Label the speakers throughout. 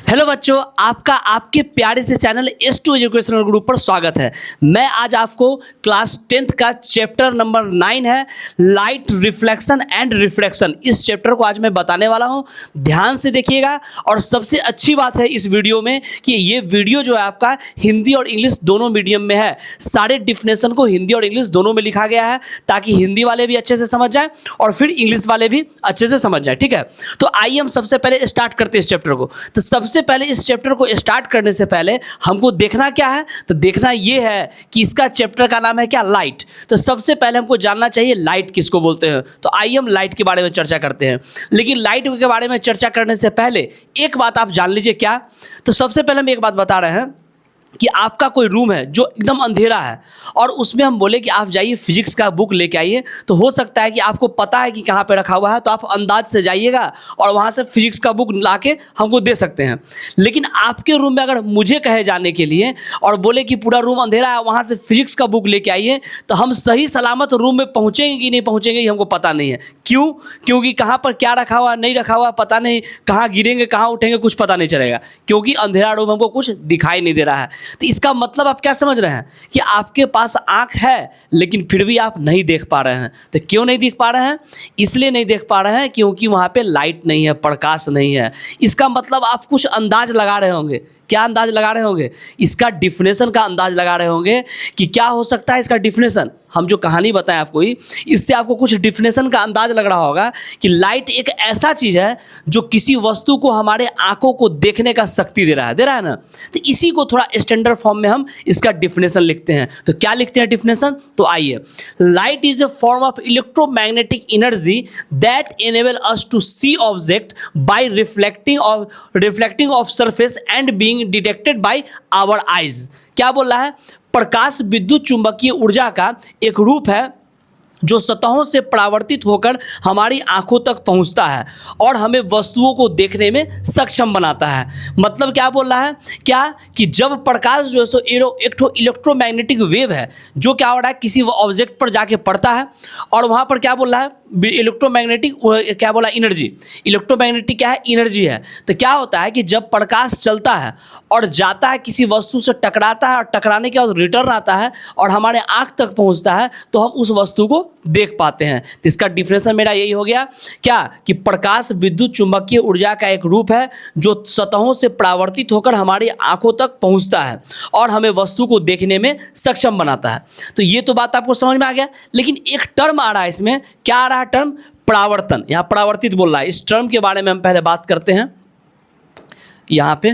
Speaker 1: Hello बच्चों, आपका आपके प्यारे से चैनल S2 एजुकेशनल ग्रुप पर स्वागत है। मैं आज आपको क्लास 10th का चैप्टर नंबर 9 है लाइट रिफ्लेक्शन एंड रिफ्रैक्शन। इस चैप्टर को आज मैं बताने वाला हूं, ध्यान से देखिएगा। और सबसे अच्छी बात है इस वीडियो में कि ये वीडियो जो है आपका हिंदी और इंग्लिश दोनों मीडियम में है। सारे डिफिनेशन को हिंदी और इंग्लिश दोनों में लिखा गया है ताकि हिंदी वाले भी अच्छे से समझ जाए और फिर इंग्लिश वाले भी अच्छे से समझ जाए। ठीक है, तो आइए हम सबसे पहले स्टार्ट करते हैं इस चैप्टर को। तो सबसे पहले इस चैप्टर को स्टार्ट करने से पहले हमको देखना क्या है, तो देखना यह है कि इसका चैप्टर का नाम है क्या, लाइट। तो सबसे पहले हमको जानना चाहिए लाइट किसको बोलते हैं। तो आइए हम लाइट के बारे में चर्चा करते हैं। लेकिन लाइट के बारे में चर्चा करने से पहले एक बात आप जान लीजिए। क्या? तो सबसे पहले हम एक बात बता रहे हैं कि आपका कोई रूम है जो एकदम अंधेरा है और उसमें हम बोले कि आप जाइए फिजिक्स का बुक लेके आइए, तो हो सकता है कि आपको पता है कि कहाँ पे रखा हुआ है, तो आप अंदाज से जाइएगा और वहाँ से फिजिक्स का बुक लाके हमको दे सकते हैं। लेकिन आपके रूम में अगर मुझे कहे जाने के लिए और बोले कि पूरा रूम अंधेरा है, वहाँ से फिजिक्स का बुक लेके आइए, तो हम सही सलामत रूम में पहुँचेंगे कि नहीं पहुँचेंगे ये हमको पता नहीं है। क्यों? क्योंकि कहाँ पर क्या रखा हुआ नहीं रखा हुआ पता नहीं, कहाँ गिरेंगे कहाँ उठेंगे कुछ पता नहीं चलेगा, क्योंकि अंधेरा रूम हमको कुछ दिखाई नहीं दे रहा है। तो इसका मतलब आप क्या समझ रहे हैं कि आपके पास आंख है लेकिन फिर भी आप नहीं देख पा रहे हैं। तो क्यों नहीं देख पा रहे हैं? इसलिए नहीं देख पा रहे हैं क्योंकि वहाँ पे लाइट नहीं है, प्रकाश नहीं है। इसका मतलब आप कुछ अंदाज लगा रहे होंगे। क्या अंदाज लगा रहे होंगे? इसका डिफिनेशन का अंदाज लगा रहे होंगे कि क्या हो सकता है इसका डिफिनेशन। हम जो कहानी बताएं आपको ही, इससे आपको कुछ डिफिनेशन का अंदाज लग रहा होगा कि लाइट एक ऐसा चीज़ है जो किसी वस्तु को हमारे आंखों को देखने का शक्ति दे रहा है ना। तो इसी को थोड़ा स्टैंडर्ड फॉर्म में हम इसका डिफिनेशन लिखते हैं। तो क्या लिखते हैं डिफिनेशन? तो आइए, light is a form of electromagnetic energy that enable us to see object by reflecting off surface and being detected by our eyes. क्या बोल रहा है? प्रकाश विद्युत चुंबकीय ऊर्जा का एक रूप है जो सतहों से परावर्तित होकर हमारी आंखों तक पहुंचता है और हमें वस्तुओं को देखने में सक्षम बनाता है। मतलब क्या बोल रहा है? क्या कि जब प्रकाश जो है सो एक इलेक्ट्रोमैग्नेटिक वेव है जो क्या हो रहा है किसी ऑब्जेक्ट पर जाके पड़ता है और वहाँ पर क्या बोल रहा है इलेक्ट्रोमैग्नेटिक, क्या बोला, एनर्जी। इलेक्ट्रोमैग्नेटिक क्या है? एनर्जी है। तो क्या होता है कि जब प्रकाश चलता है और जाता है किसी वस्तु से टकराता है और टकराने के बाद रिटर्न आता है और हमारे आँख तक पहुँचता है तो हम उस वस्तु को देख पाते हैं। तो इसका डिफिनेशन मेरा यही हो गया क्या कि प्रकाश विद्युत चुंबकीय ऊर्जा का एक रूप है जो सतहों से परावर्तित होकर हमारी आंखों तक पहुंचता है और हमें वस्तु को देखने में सक्षम बनाता है। तो ये तो बात आपको समझ में आ गया। लेकिन एक टर्म आ रहा है इसमें। क्या आ रहा है टर्म? परावर्तन। यहाँ परावर्तित बोल रहा है। इस टर्म के बारे में हम पहले बात करते हैं। यहाँ पे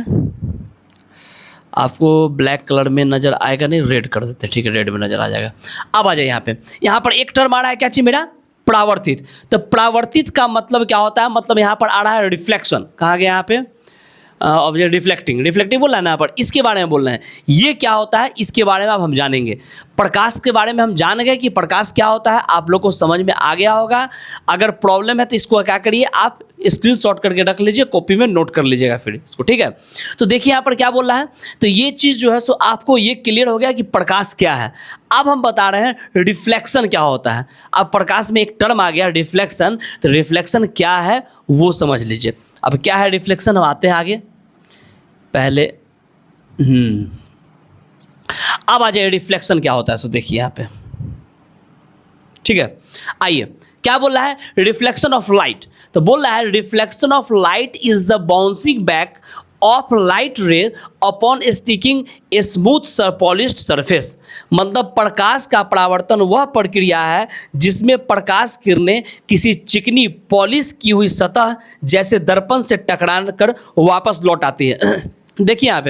Speaker 1: आपको ब्लैक कलर में नज़र आएगा, नहीं रेड कर देते, ठीक है, रेड में नज़र आ जाएगा। अब आ जाए यहाँ पर एक टर्म आ रहा है, क्या चीज़ मेरा? परावर्तित। तो परावर्तित का मतलब क्या होता है? मतलब यहाँ पर आ रहा है रिफ्लेक्शन। कहाँ गया यहाँ पे? ऑब्जेक्ट रिफ्लेक्टिंग बोल रहा है ना, पर इसके बारे में बोल रहे हैं। ये क्या होता है इसके बारे में अब हम जानेंगे। प्रकाश के बारे में हम जान गए कि प्रकाश क्या होता है, आप लोग को समझ में आ गया होगा। अगर प्रॉब्लम है तो इसको क्या करिए, आप स्क्रीनशॉट करके रख लीजिए, कॉपी में नोट कर लीजिएगा फिर इसको, ठीक है। तो देखिए यहाँ पर क्या बोल रहा है। तो ये चीज़ जो है सो आपको ये क्लियर हो गया कि प्रकाश क्या है। अब हम बता रहे हैं रिफ्लेक्शन क्या होता है। अब प्रकाश में एक टर्म आ गया रिफ्लेक्शन, तो रिफ्लेक्शन क्या है वो समझ लीजिए। अब क्या है रिफ्लेक्शन, हम आते हैं आगे। पहले अब आ जाए रिफ्लेक्शन क्या होता है। सो देखिए यहाँ पे, ठीक है। आइए, क्या बोल रहा है? Reflection of light. तो बोल रहा है reflection of light is the bouncing back of light rays upon sticking a smooth polished surface. मतलब प्रकाश का परावर्तन वह प्रक्रिया है जिसमें प्रकाश किरणें किसी चिकनी पॉलिश की हुई सतह जैसे दर्पण से टकरा कर वापस लौट आती है। देखिए यहाँ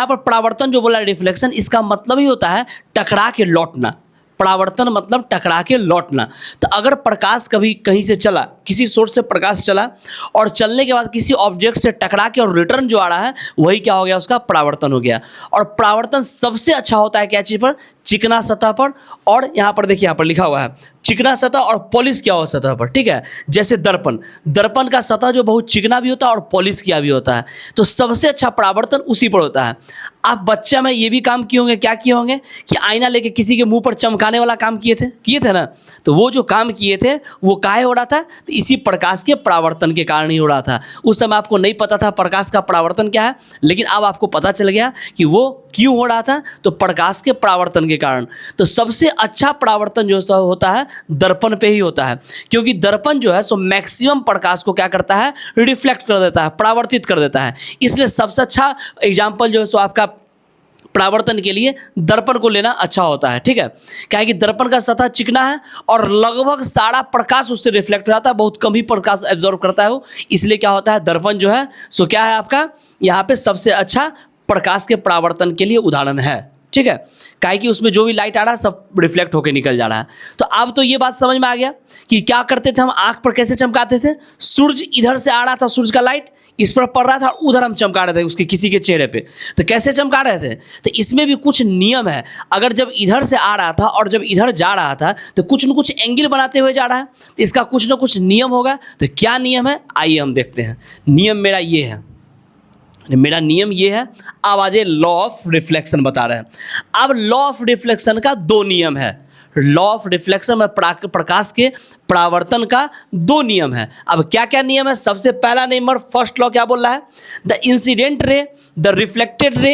Speaker 1: पर परावर्तन जो बोला है रिफ्लेक्शन, इसका मतलब ही होता है टकरा के लौटना। परावर्तन मतलब टकरा के लौटना। तो अगर प्रकाश कभी कहीं से चला, किसी सोर्स से प्रकाश चला और चलने के बाद किसी ऑब्जेक्ट से टकरा के और रिटर्न जो आ रहा है वही क्या हो गया, उसका परावर्तन हो गया। और परावर्तन सबसे अच्छा होता है क्या चीज़ पर? चिकना सतह पर। और यहाँ पर देखिए, यहाँ पर लिखा हुआ है चिकना सतह और पॉलिश किया हुआ सतह पर, ठीक है। जैसे दर्पण, दर्पण का सतह जो बहुत चिकना भी होता है और पॉलिश किया भी होता है, तो सबसे अच्छा परावर्तन उसी पर होता है। आप बच्चा में ये भी काम किए होंगे, क्या किए होंगे कि आईना लेके किसी के मुंह पर चमकाने वाला काम किए थे ना, तो वो जो काम किए थे वो काहे हो रहा था, तो इसी प्रकाश के परावर्तन के कारण ही हो रहा था। उस समय आपको नहीं पता था प्रकाश का परावर्तन क्या है, लेकिन अब आपको पता चल गया कि वो क्यों हो रहा था, तो प्रकाश के परावर्तन के कारण। तो सबसे अच्छा परावर्तन जो होता है दर्पण पे ही होता है, क्योंकि दर्पण जो है सो मैक्सिमम प्रकाश को क्या करता है, रिफ्लेक्ट कर देता है, परावर्तित कर देता है। इसलिए सबसे अच्छा एग्जाम्पल जो है सो आपका परावर्तन के लिए दर्पण को लेना अच्छा होता है, ठीक है। क्या है कि दर्पण का सतह चिकना है और लगभग सारा प्रकाश उससे रिफ्लेक्ट हो जाता है, बहुत कम ही प्रकाश एब्जॉर्व करता है वो, इसलिए क्या होता है दर्पण जो है सो क्या है आपका यहाँ पे सबसे अच्छा प्रकाश के परावर्तन के लिए उदाहरण है, ठीक है। काहे कि उसमें जो भी लाइट आ रहा है सब रिफ्लेक्ट होकर निकल जा रहा है। तो अब तो ये बात समझ में आ गया कि क्या करते थे हम, आंख पर कैसे चमकाते थे। सूरज इधर से आ रहा था, सूरज का लाइट इस पर पड़ रहा था, उधर हम चमका रहे थे उसके किसी के चेहरे पे। तो कैसे चमका रहे थे, तो इसमें भी कुछ नियम है। अगर जब इधर से आ रहा था और जब इधर जा रहा था तो कुछ न कुछ एंगल बनाते हुए जा रहा है, तो इसका कुछ न कुछ नियम होगा। तो क्या नियम है, आइए हम देखते हैं। नियम मेरा ये है, मेरा नियम ये है। अब आज लॉ ऑफ रिफ्लेक्शन बता रहे हैं। अब लॉ ऑफ रिफ्लेक्शन का दो नियम है। लॉ ऑफ रिफ्लेक्शन में प्रकाश के परावर्तन का दो नियम है। अब क्या क्या नियम है, सबसे पहला नंबर फर्स्ट लॉ क्या बोल रहा है, the incident ray, the reflected ray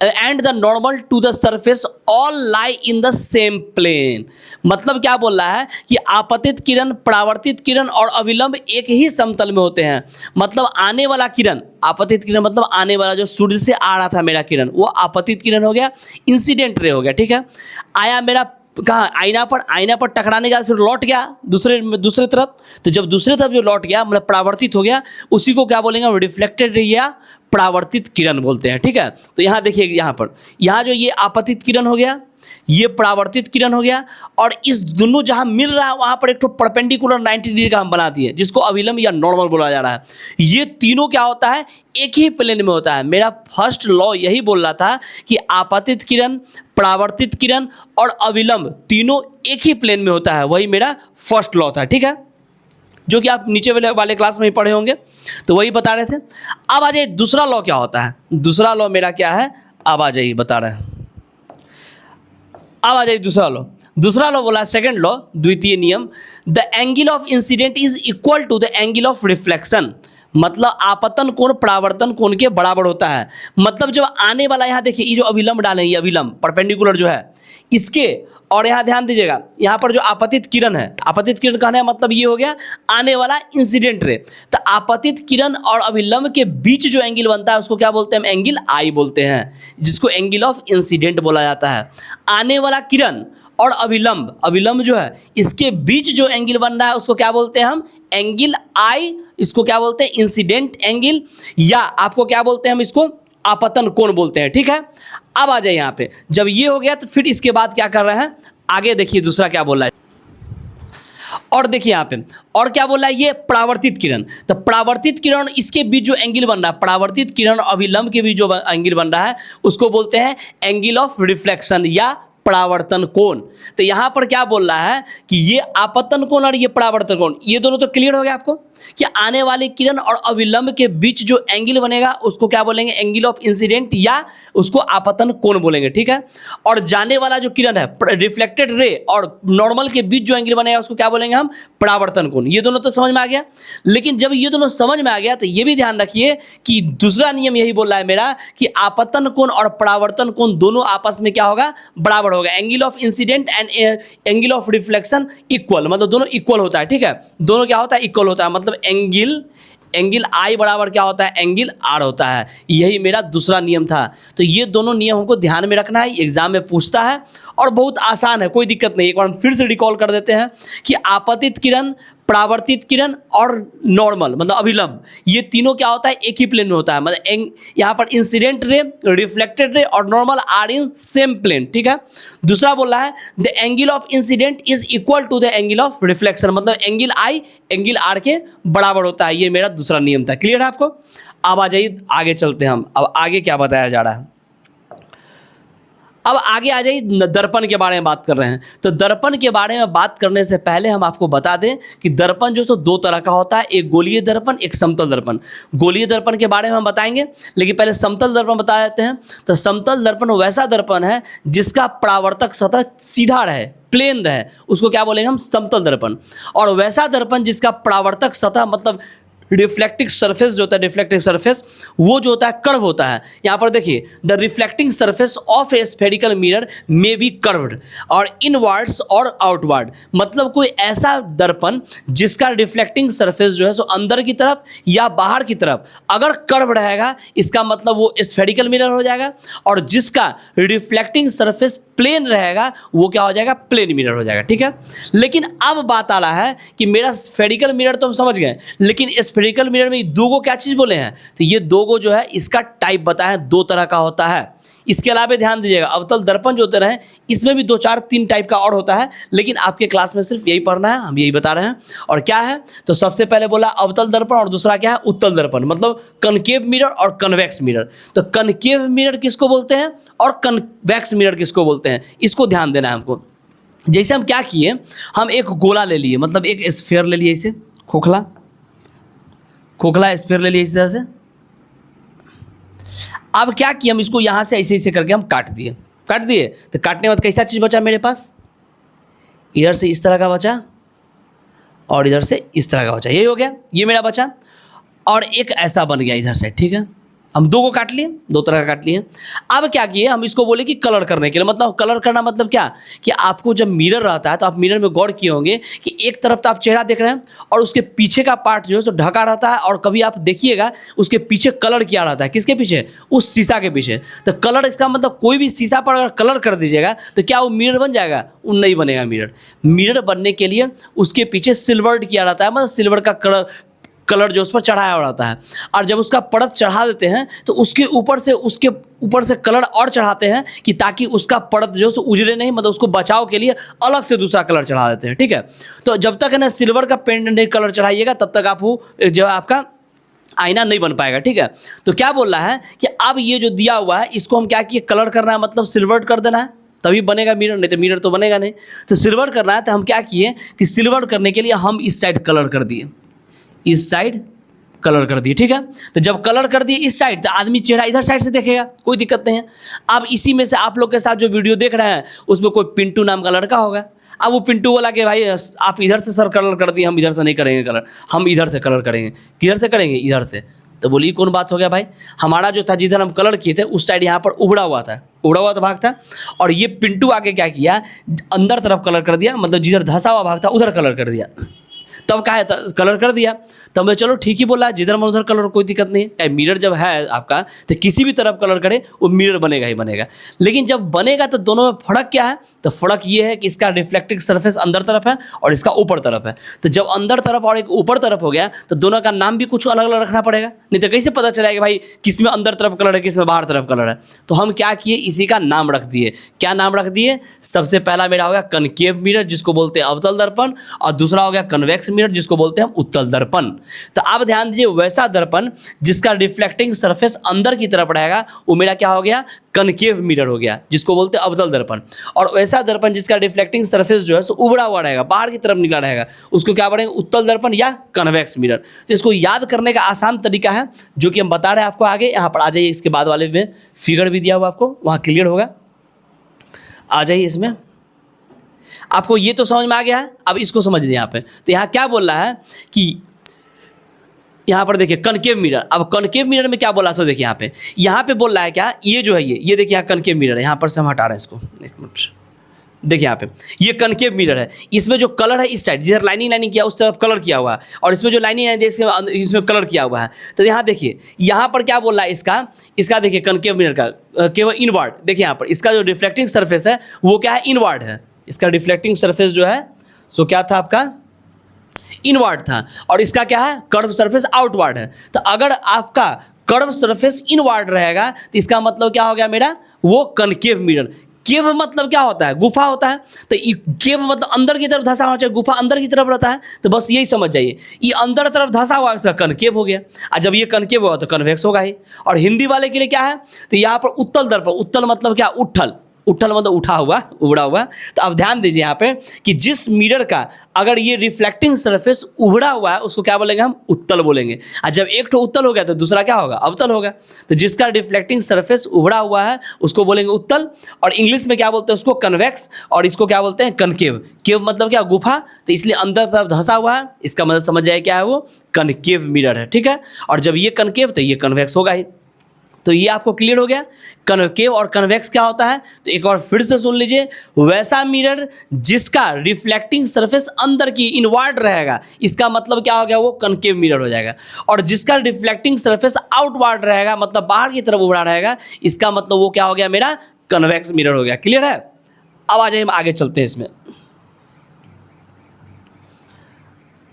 Speaker 1: and the normal to the surface all lie in the same plane. मतलब क्या बोल रहा है कि आपतित किरण, परावर्तित किरण और अविलंब एक ही समतल में होते हैं। मतलब आने वाला किरण, आपतित किरण मतलब आने वाला जो सूर्य से आ रहा था मेरा किरण, वो आपतित किरण हो गया, इंसिडेंट रे हो गया, ठीक है। आया मेरा कहाँ, आईना पर, आईना पर टकराने के बाद फिर लौट गया दूसरे तरफ। तो जब दूसरे तरफ जो लौट गया मतलब परावर्तित हो गया, उसी को क्या बोलेंगे, रिफ्लेक्टेड रे या परावर्तित किरण बोलते हैं, ठीक है। तो यहाँ देखिए, यहाँ जो ये आपतित किरण हो गया, ये परावर्तित किरण हो गया, और इस दोनों जहाँ मिल रहा है वहाँ पर एक तो परपेंडिकुलर 90 डिग्री का हम बना दिए, जिसको अविलंब या नॉर्मल बोला जा रहा है। ये तीनों क्या होता है, एक ही प्लेन में होता है। मेरा फर्स्ट लॉ यही बोल रहा था कि आपतित किरण, परावर्तित किरण और अविलंब तीनों एक ही प्लेन में होता है, वही मेरा फर्स्ट लॉ था, ठीक है, जो कि आप नीचे वाले क्लास में ही पढ़े होंगे। तो वही बता रहे थे। अब आ जाइए दूसरा लॉ क्या होता है। दूसरा लॉ मेरा क्या है, अब आ जाइए बता रहे हैं। अब आ जाइए दूसरा लॉ बोला, सेकंड लॉ, द्वितीय नियम, the angle of incident is equal to the angle of reflection. मतलब आपतन कोण परावर्तन कोण के बराबर होता है। मतलब जब आने वाला, यहाँ देखिए ये जो अविलंब डाले, ये अविलंब परपेंडिकुलर जो है इसके, और यहाँ ध्यान दीजिएगा, यहाँ पर जो आपतित किरण है, आपतित किरण कहने का मतलब ये हो गया आने वाला इंसिडेंट रे। तो आपतित किरण और अविलंब के बीच जो एंगल बनता है उसको क्या बोलते हैं, हम एंगल आई बोलते हैं, जिसको एंगल ऑफ इंसिडेंट बोला जाता है। आने वाला किरण और अविलंब जो है इसके बीच जो एंगल बन रहा है उसको क्या बोलते हैं हम, एंगल आई। इसको क्या बोलते हैं, इंसिडेंट एंगल, या आपको क्या बोलते हैं हम इसको, आपतन कोण बोलते हैं, ठीक है। अब आ जाए यहाँ पे, जब ये हो गया तो फिर इसके बाद क्या कर रहे हैं, आगे देखिए दूसरा क्या बोल रहा है। और देखिए यहाँ पे और क्या बोल रहा है, ये परावर्तित किरण। तो परावर्तित किरण, इसके बीच जो एंगल बन रहा है, परावर्तित किरण और अविलंब के बीच जो एंगल बन रहा है उसको बोलते हैं एंगल ऑफ रिफ्लेक्शन या परावर्तन कोण। तो यहाँ पर क्या बोल रहा है कि ये आपतन कोण और ये परावर्तन कोण, ये दोनों तो क्लियर हो गया आपको कि आने वाली किरण और अविलंब के बीच जो एंगल बनेगा उसको क्या बोलेंगे, एंगल ऑफ इंसिडेंट या उसको आपतन कोण बोलेंगे, ठीक है। और जाने वाला जो किरण है, रिफ्लेक्टेड रे और नॉर्मल के बीच जो एंगल बनेगा उसको क्या बोलेंगे हम, परावर्तन कोण। ये दोनों तो समझ में आ गया। लेकिन जब ये दोनों समझ में आ गया तो ये भी ध्यान रखिए कि दूसरा नियम यही बोल रहा है मेरा कि आपतन कोण और परावर्तन कोण दोनों आपस में क्या होगा, बराबर होगा। Angle of incident and angle of reflection equal, मतलब दोनों इक्वल होता है, ठीक है। दोनों क्या होता है, इक्वल होता है। मतलब एंगल आई बराबर क्या होता है, एंगल आर होता है। यही मेरा दूसरा नियम था। तो ये दोनों नियम हमको ध्यान में रखना है, एग्जाम में पूछता है और बहुत आसान है, कोई दिक्कत नहीं। एक बार हम फिर से रिकॉल कर देते हैं कि आपतित किरण, परावर्तित किरण और नॉर्मल मतलब अभिलंब, ये तीनों क्या होता है, एक ही प्लेन में होता है। मतलब यहाँ पर इंसिडेंट रे, रिफ्लेक्टेड रे और normal are in same plane, ठीक है। दूसरा बोल रहा है the angle of incident is equal to the angle of reflection, मतलब एंगल आई एंगल आर के बराबर होता है। ये मेरा दूसरा नियम था। क्लियर है आपको। अब आ जाइए आगे चलते हैं हम। अब आगे क्या बताया जा रहा है, अब आगे आ जाइए, दर्पण के बारे में बात कर रहे हैं। तो दर्पण के बारे में बात करने से पहले हम आपको बता दें कि दर्पण जो है दो तरह का होता है, एक गोलीय दर्पण, एक समतल दर्पण। गोलीय दर्पण के बारे में हम बताएंगे, लेकिन पहले समतल दर्पण बता देते हैं। तो समतल दर्पण वैसा दर्पण है जिसका परावर्तक सतह सीधा रहे, प्लेन रहे, उसको क्या बोलेंगे हम, समतल दर्पण। और वैसा दर्पण जिसका परावर्तक सतह मतलब रिफ्लेक्टिंग सरफेस जो होता है, रिफ्लेक्टिंग सरफेस वो जो होता है कर्व होता है। यहाँ पर देखिए, the reflecting surface of A spherical mirror may be curved और इनवर्ड्स और आउटवर्ड। मतलब कोई ऐसा दर्पण जिसका रिफ्लेक्टिंग सरफेस जो है सो अंदर की तरफ या बाहर की तरफ अगर कर्व रहेगा, इसका मतलब वो स्फेरिकल मिरर हो जाएगा। और जिसका रिफ्लेक्टिंग सरफेस प्लेन रहेगा वो क्या हो जाएगा, प्लेन मिरर हो जाएगा। ठीक है, लेकिन अब बात आ रहा है कि मेरा स्फेरिकल मिरर तो हम समझ गए, लेकिन स्फेरिकल मिरर में दो को क्या चीज़ बोले हैं, तो ये दो को जो है इसका टाइप बताया, दो तरह का होता है। इसके अलावा ध्यान दीजिएगा, अवतल दर्पण जो होते रहे इसमें भी 2 4 3 टाइप का और होता है, लेकिन आपके क्लास में सिर्फ यही पढ़ना है, हम यही बता रहे हैं। और क्या है, तो सबसे पहले बोला अवतल दर्पण और दूसरा क्या है, उत्तल दर्पण, मतलब कनकेव मिरर और कन्वेक्स मिरर। तो कनकेव मिरर किसको बोलते हैं और कन्वेक्स मिरर किसको बोलते हैं, इसको ध्यान देना है हमको। जैसे हम क्या किए, हम एक गोला ले लिए, मतलब एक स्फीयर ले लिए, इसे खोखला स्फीयर ले लिए इस तरह से। अब क्या किया, हम इसको यहाँ से ऐसे ऐसे करके हम काट दिए। तो काटने के बाद कैसा चीज़ बचा मेरे पास, इधर से इस तरह का बचा और इधर से इस तरह का बचा, यही हो गया, ये मेरा बचा। और एक ऐसा बन गया इधर से। ठीक है, हम दो को काट लिए, 2 तरह का काट लिए। अब क्या किए, हम इसको बोले कि कलर करने के लिए, मतलब कलर करना मतलब क्या, कि आपको जब मिरर रहता है तो आप मिरर में गौर किए होंगे कि एक तरफ तो आप चेहरा देख रहे हैं और उसके पीछे का पार्ट जो है सो ढका रहता है, और कभी आप देखिएगा उसके पीछे कलर किया रहता है। किसके पीछे, उस शीशा के पीछे। तो कलर, इसका मतलब कोई भी शीशा पर अगर कलर कर दीजिएगा तो क्या वो मिरर बन जाएगा, वो नहीं बनेगा। मिरर बनने के लिए उसके पीछे सिल्वर्ड किया रहता है, मतलब सिल्वर का कलर जो उस पर चढ़ाया हुआ रहता है। और जब उसका परत चढ़ा देते हैं तो उसके ऊपर से कलर और चढ़ाते हैं कि ताकि उसका परत जो है उजड़े नहीं, मतलब उसको बचाव के लिए अलग से दूसरा कलर चढ़ा देते हैं। ठीक है, तो जब तक है ना सिल्वर का पेंट नहीं कलर चढ़ाइएगा तब तक आप वो जो है आपका आईना नहीं बन पाएगा। ठीक है, तो क्या बोल रहा है कि अब ये जो दिया हुआ है इसको हम क्या किए, कलर करना है, मतलब सिल्वर कर देना है, तभी बनेगा मिरर, नहीं तो मिरर तो बनेगा नहीं। तो सिल्वर करना है, तो हम क्या किए कि सिल्वर करने के लिए हम इस साइड कलर कर दिए, इस साइड कलर कर दिए। ठीक है, तो जब कलर कर दिए इस साइड, तो आदमी चेहरा इधर साइड से देखेगा, कोई दिक्कत नहीं है। अब इसी में से आप लोग के साथ जो वीडियो देख रहे हैं उसमें कोई पिंटू नाम का लड़का होगा। अब वो पिंटू बोला कि भाई आप इधर से सर कलर कर दिए, हम इधर से नहीं करेंगे कलर, हम इधर से कलर करेंगे। किधर से करेंगे, इधर से। तो बोलिए कौन बात हो गया भाई, हमारा जो था जिधर हम कलर किए थे उस साइड यहाँ पर उबड़ा हुआ था भाग था, और ये पिंटू आके क्या किया, अंदर तरफ कलर कर दिया, मतलब जिधर धंसा हुआ भाग था उधर कलर कर दिया। तब क्या है, कलर कर दिया। तब मैं चलो ठीक ही बोला, जिधर मन उधर कलर, कोई दिक्कत नहीं है। मिरर जब है आपका तो किसी भी तरफ कलर करे वो मिरर बनेगा ही बनेगा। लेकिन जब बनेगा तो दोनों में फ़र्क क्या है, तो फ़र्क ये है कि इसका रिफ्लेक्टिंग सरफेस अंदर तरफ है और इसका ऊपर तरफ है। तो जब अंदर तरफ और एक ऊपर तरफ हो गया तो दोनों का नाम भी कुछ अलग अलग रखना पड़ेगा, नहीं तो कैसे पता चलेगा कि भाई किस में अंदर तरफ कलर है, किस में बाहर तरफ कलर है। तो हम क्या किए, इसी का नाम रख दिए। क्या नाम रख दिए, सबसे पहला मेरा हो गया कनकेव मिरर जिसको बोलते हैं अवतल दर्पण, और दूसरा हो गया कन्वेक्स मिरर जिसको बोलते हैं हम उत्तल दर्पण। तो अब ध्यान दीजिए, वैसा दर्पण जिसका रिफ्लेक्टिंग सरफेस अंदर की तरफ रहेगा वो मेरा क्या हो गया, कनकेव मिरर हो गया, जिसको बोलते हैं अवतल दर्पण। और वैसा दर्पण जिसका रिफ्लेक्टिंग सरफेस जो है सो उबड़ा हुआ रहेगा, बाहर की तरफ निकला रहेगा, उसको क्या बोलेंगे, उत्तल दर्पण या कन्वेक्स मिरर। तो इसको याद करने का आसान तरीका है जो कि हम बता रहे हैं आपको आगे। यहाँ पर आ जाइए, इसके बाद वाले में फिगर भी दिया हुआ आपको, वहाँ क्लियर होगा। आ जाइए, इसमें आपको ये तो समझ में आ गया है। अब इसको समझ लीजिए यहाँ पे, तो यहाँ क्या बोल रहा है कि यहाँ पर देखिए कनकेव मिरर। अब कनकेव मिरर में क्या बोला, सो देखिए यहाँ पे बोल रहा है क्या, ये जो है ये देखिए यहाँ कनकेव मिरर है, यहाँ पर से हम हटा रहे हैं इसको, एक मिनट। देखिए यहाँ पे ये कनकेव मिरर है, इसमें जो कलर है इस साइड जिधर लाइनिंग किया उस तरफ कलर किया हुआ है, और इसमें जो लाइनिंग है इसमें कलर किया हुआ है। तो यहाँ देखिए, यहाँ पर क्या बोल रहा है, इसका देखिए कनकेव मिरर का केवल इनवर्ड। देखिए यहाँ पर इसका जो रिफ्लेक्टिंग सरफेस है वो क्या है, इनवर्ड है। इसका रिफ्लेक्टिंग सरफेस जो है सो क्या था आपका, इनवर्ड था, और इसका क्या है, कर्व सरफेस आउटवर्ड है। तो अगर आपका कर्व सरफेस इनवर्ड रहेगा तो इसका मतलब क्या हो गया मेरा, वो कनकेव मिरर। केव मतलब क्या होता है, गुफा होता है। तो केव मतलब अंदर की तरफ धंसा होना चाहिए, गुफा अंदर की तरफ रहता है, तो बस यही समझ जाइए, ये अंदर तरफ धंसा हुआ इसका कनकेव हो गया। और जब ये कनकेव हुआ तो कन्वेक्स होगा ही। और हिंदी वाले के लिए क्या है, तो यहाँ पर उत्तल दर्पण, उत्तल मतलब क्या, उठल, उत्तल मतलब उठा हुआ, उबड़ा हुआ। तो अब ध्यान दीजिए यहाँ पे कि जिस मिरर का अगर ये रिफ्लेक्टिंग सरफेस उबड़ा हुआ है उसको क्या बोलेंगे हम? उत्तल बोलेंगे। और जब एक तो उत्तल हो गया तो दूसरा क्या होगा? अवतल होगा। तो जिसका रिफ्लेक्टिंग सरफेस उबड़ा हुआ है उसको बोलेंगे उत्तल, और इंग्लिश में क्या बोलते हैं उसको? कन्वेक्स, और इसको क्या बोलते हैं? कनकेव। केव मतलब क्या? गुफा, तो इसलिए अंदर तरफ धंसा हुआ है, इसका मतलब समझ जाए क्या है वो? कनकेव मिरर है, ठीक है। और जब ये कनकेव तो ये कन्वेक्स होगा ही। तो ये आपको क्लियर हो गया। कनकेव और कन्वेक्स क्या होता है? तो एक बार फिर से सुन लीजिए, वैसा मिरर जिसका रिफ्लेक्टिंग सरफेस अंदर की इनवर्ड रहेगा, इसका मतलब क्या हो गया? वो कनकेव मिरर हो जाएगा। और जिसका रिफ्लेक्टिंग सरफेस आउटवर्ड रहेगा, मतलब बाहर की तरफ उभरा रहेगा, इसका मतलब वो क्या हो गया? मेरा कन्वेक्स मिरर हो गया। क्लियर है? अब आ जाइए, हम आगे चलते हैं इसमें।